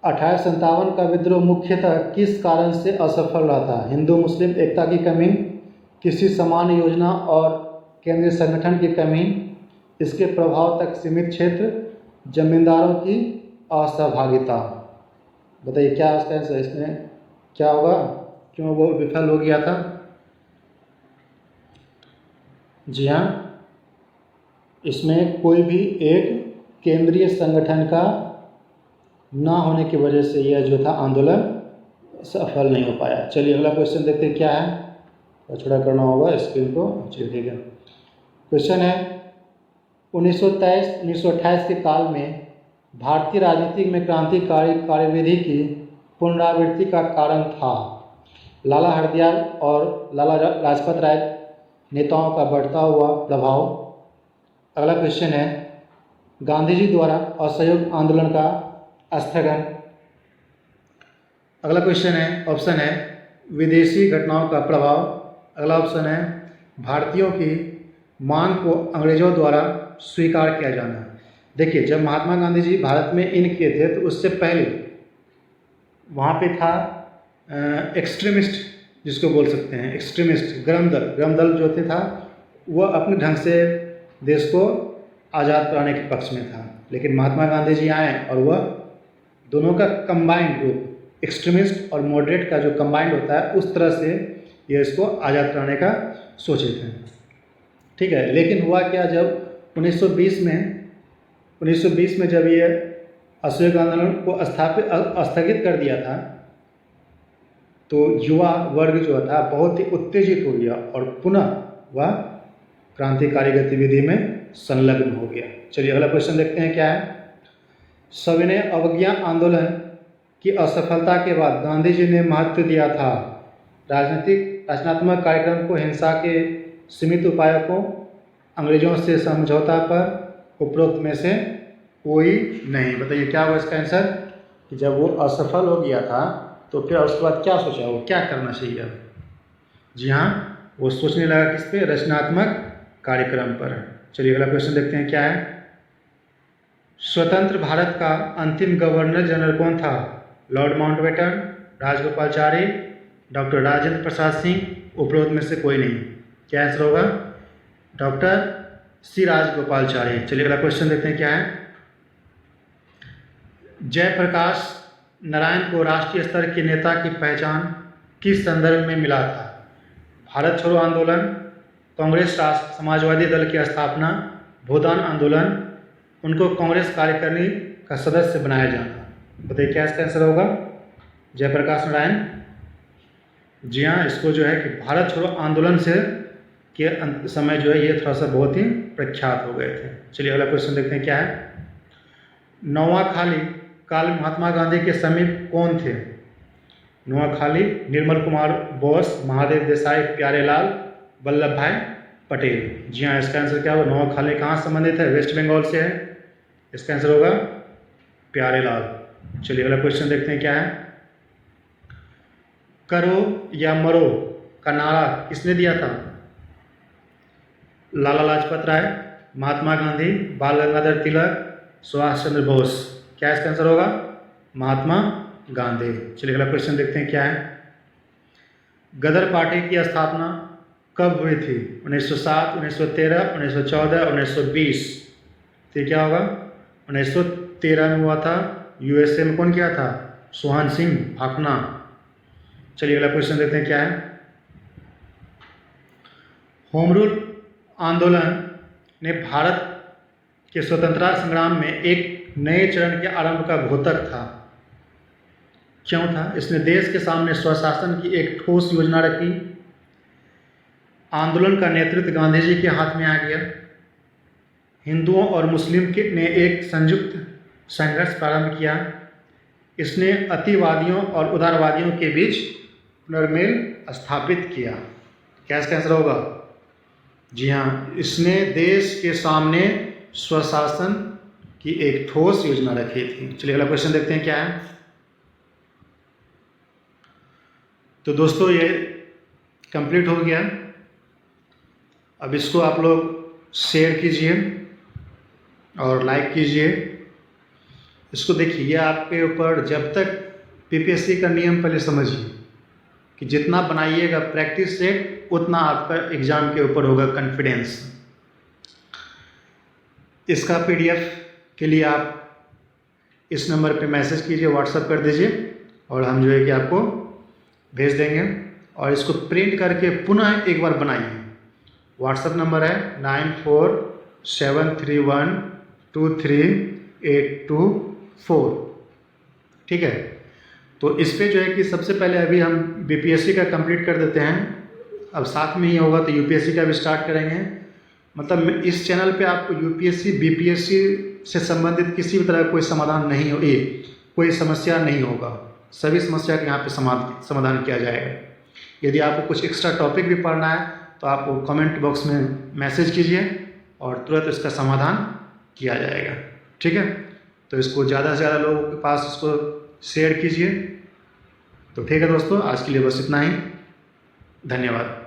1857 का विद्रोह मुख्यतः किस कारण से असफल रहा था? हिंदू मुस्लिम एकता की कमी, किसी समान योजना और केंद्रीय संगठन की कमी, इसके प्रभाव तक सीमित क्षेत्र, जमींदारों की असहभागिता। बताइए क्या इसका आंसर, इसमें क्या होगा, क्यों वो विफल हो गया था? जी हाँ, इसमें कोई भी एक केंद्रीय संगठन का ना होने की वजह से यह जो था आंदोलन सफल नहीं हो पाया। चलिए अगला क्वेश्चन देखते हैं क्या है। थोड़ा करना होगा स्क्रीन को। चलिए ठीक है, क्वेश्चन है 1928 के काल में भारतीय राजनीति में क्रांतिकारी कार्यविधि की पुनरावृत्ति का कारण था लाला हरदयाल और लाला लाजपत राय नेताओं का बढ़ता हुआ प्रभाव। अगला क्वेश्चन है गांधी जी द्वारा असहयोग आंदोलन का स्थगन। अगला क्वेश्चन है, ऑप्शन है विदेशी घटनाओं का प्रभाव। अगला ऑप्शन है भारतीयों की मांग को अंग्रेजों द्वारा स्वीकार किया जाना। देखिए, जब महात्मा गांधी जी भारत में इन किए थे तो उससे पहले वहाँ पे था एक्सट्रीमिस्ट, जिसको बोल सकते हैं एक्सट्रीमिस्ट, गरम दल जो थे था वह अपने ढंग से देश को आज़ाद कराने के पक्ष में था। लेकिन महात्मा गांधी जी आए और वह दोनों का कंबाइंड रूप, एक्सट्रीमिस्ट और मॉडरेट का जो कंबाइंड होता है, उस तरह से ये इसको आज़ाद कराने का सोचे थे। ठीक है, लेकिन हुआ क्या, जब 1920 में जब ये असहयोग आंदोलन को स्थगित कर दिया था तो युवा वर्ग जो था बहुत ही उत्तेजित हो गया और पुनः वह क्रांतिकारी गतिविधि में संलग्न हो गया। चलिए अगला क्वेश्चन देखते हैं क्या है। सविनय अवज्ञा आंदोलन की असफलता के बाद गांधी जी ने महत्व दिया था रचनात्मक कार्यक्रम को, हिंसा के सीमित उपायों को, अंग्रेजों से समझौता पर, उपरोक्त में से कोई नहीं। बताइए क्या होगा इसका आंसर, कि जब वो असफल हो गया था तो फिर उसके बाद क्या सोचा, वो क्या करना चाहिए अब। जी हाँ, वो सोचने लगा किस पे, रचनात्मक कार्यक्रम पर। चलिए अगला क्वेश्चन देखते हैं क्या है। स्वतंत्र भारत का अंतिम गवर्नर जनरल कौन था? Lord Mountbatten, Rajagopalachari, doctor Rajendra Prasad Singh, उपरोक्त में से कोई नहीं। क्या आंसर होगा? Doctor C Rajagopalachari. चलिए अगला क्वेश्चन देखते हैं क्या है। जयप्रकाश नारायण को राष्ट्रीय स्तर के नेता की पहचान किस संदर्भ में मिला था? भारत छोड़ो आंदोलन, कांग्रेस राष्ट्र समाजवादी दल की स्थापना, भूदान आंदोलन, उनको कांग्रेस कार्यकारिणी का सदस्य बनाया जाना। बताइए क्या इसका आंसर होगा? जयप्रकाश नारायण। जी हाँ, इसको जो है कि भारत छोड़ो आंदोलन से के समय जो है ये थोड़ा सा बहुत ही प्रख्यात हो गए थे। चलिए अगला क्वेश्चन देखते हैं क्या है। नोआखाली काल महात्मा गांधी के समीप कौन थे? नोआखाली निर्मल कुमार बोस, महादेव देसाई, प्यारेलाल, वल्लभ भाई पटेल। जी हाँ, इसका आंसर क्या होगा? नोआखाली कहाँ संबंधित है? वेस्ट बंगाल से है। इसका आंसर होगा प्यारेलाल। चलिए अगला क्वेश्चन देखते हैं क्या है। करो या मरो का नारा किसने दिया था? लाला लाजपत राय, महात्मा गांधी, बाल गंगाधर तिलक, सुभाष चंद्र बोस। क्या इसका आंसर होगा? महात्मा गांधी। चलिए अगला क्वेश्चन देखते हैं क्या है। गदर पार्टी की स्थापना कब हुई थी? 1907, 1913, 1914, 1920। तो क्या होगा? 1913 में हुआ था। यूएसए में कौन किया था? सोहन सिंह भाकना। चलिए अगला क्वेश्चन देखते हैं क्या है। होम रूल आंदोलन ने भारत के स्वतंत्रता संग्राम में एक नए चरण के आरंभ का द्योतक था। क्यों था? इसने देश के सामने स्वशासन की एक ठोस योजना रखी। आंदोलन का नेतृत्व गांधी जी के हाथ में आ गया। हिंदुओं और मुस्लिम के ने एक संयुक्त संघर्ष प्रारंभ किया। इसने अतिवादियों और उदारवादियों के बीच पुनर्मेल स्थापित किया। क्या इसका आंसर होगा? जी हाँ, इसने देश के सामने स्वशासन की एक ठोस योजना रखी थी। चलिए अगला क्वेश्चन देखते हैं क्या है। तो दोस्तों ये कंप्लीट हो गया। अब इसको आप लोग शेयर कीजिए और लाइक कीजिए। इसको देखिए, ये आपके ऊपर, जब तक पीपीएससी का नियम पहले समझिए कि जितना बनाइएगा प्रैक्टिस सेट उतना आपका एग्ज़ाम के ऊपर होगा कॉन्फिडेंस। इसका पीडीएफ के लिए आप इस नंबर पे मैसेज कीजिए, व्हाट्सएप कर दीजिए और हम जो है कि आपको भेज देंगे। और इसको प्रिंट करके पुनः एक बार बनाइए। व्हाट्सएप नंबर है 9473123824। ठीक है, तो इस पे जो है कि सबसे पहले अभी हम बीपीएससी का कंप्लीट कर देते हैं। अब साथ में ही होगा तो यूपीएससी का भी स्टार्ट करेंगे। मतलब इस चैनल पे आपको यूपीएससी बीपीएससी से संबंधित किसी भी तरह का कोई समाधान नहीं हो, कोई समस्या नहीं होगा। सभी समस्या का यहाँ पे समाधान किया जाएगा। यदि आपको कुछ एक्स्ट्रा टॉपिक भी पढ़ना है तो आप कमेंट बॉक्स में मैसेज कीजिए और तुरंत इसका समाधान किया जाएगा। ठीक है, तो इसको ज़्यादा से ज़्यादा लोगों के पास इसको शेयर कीजिए। तो ठीक है दोस्तों, आज के लिए बस इतना ही। धन्यवाद।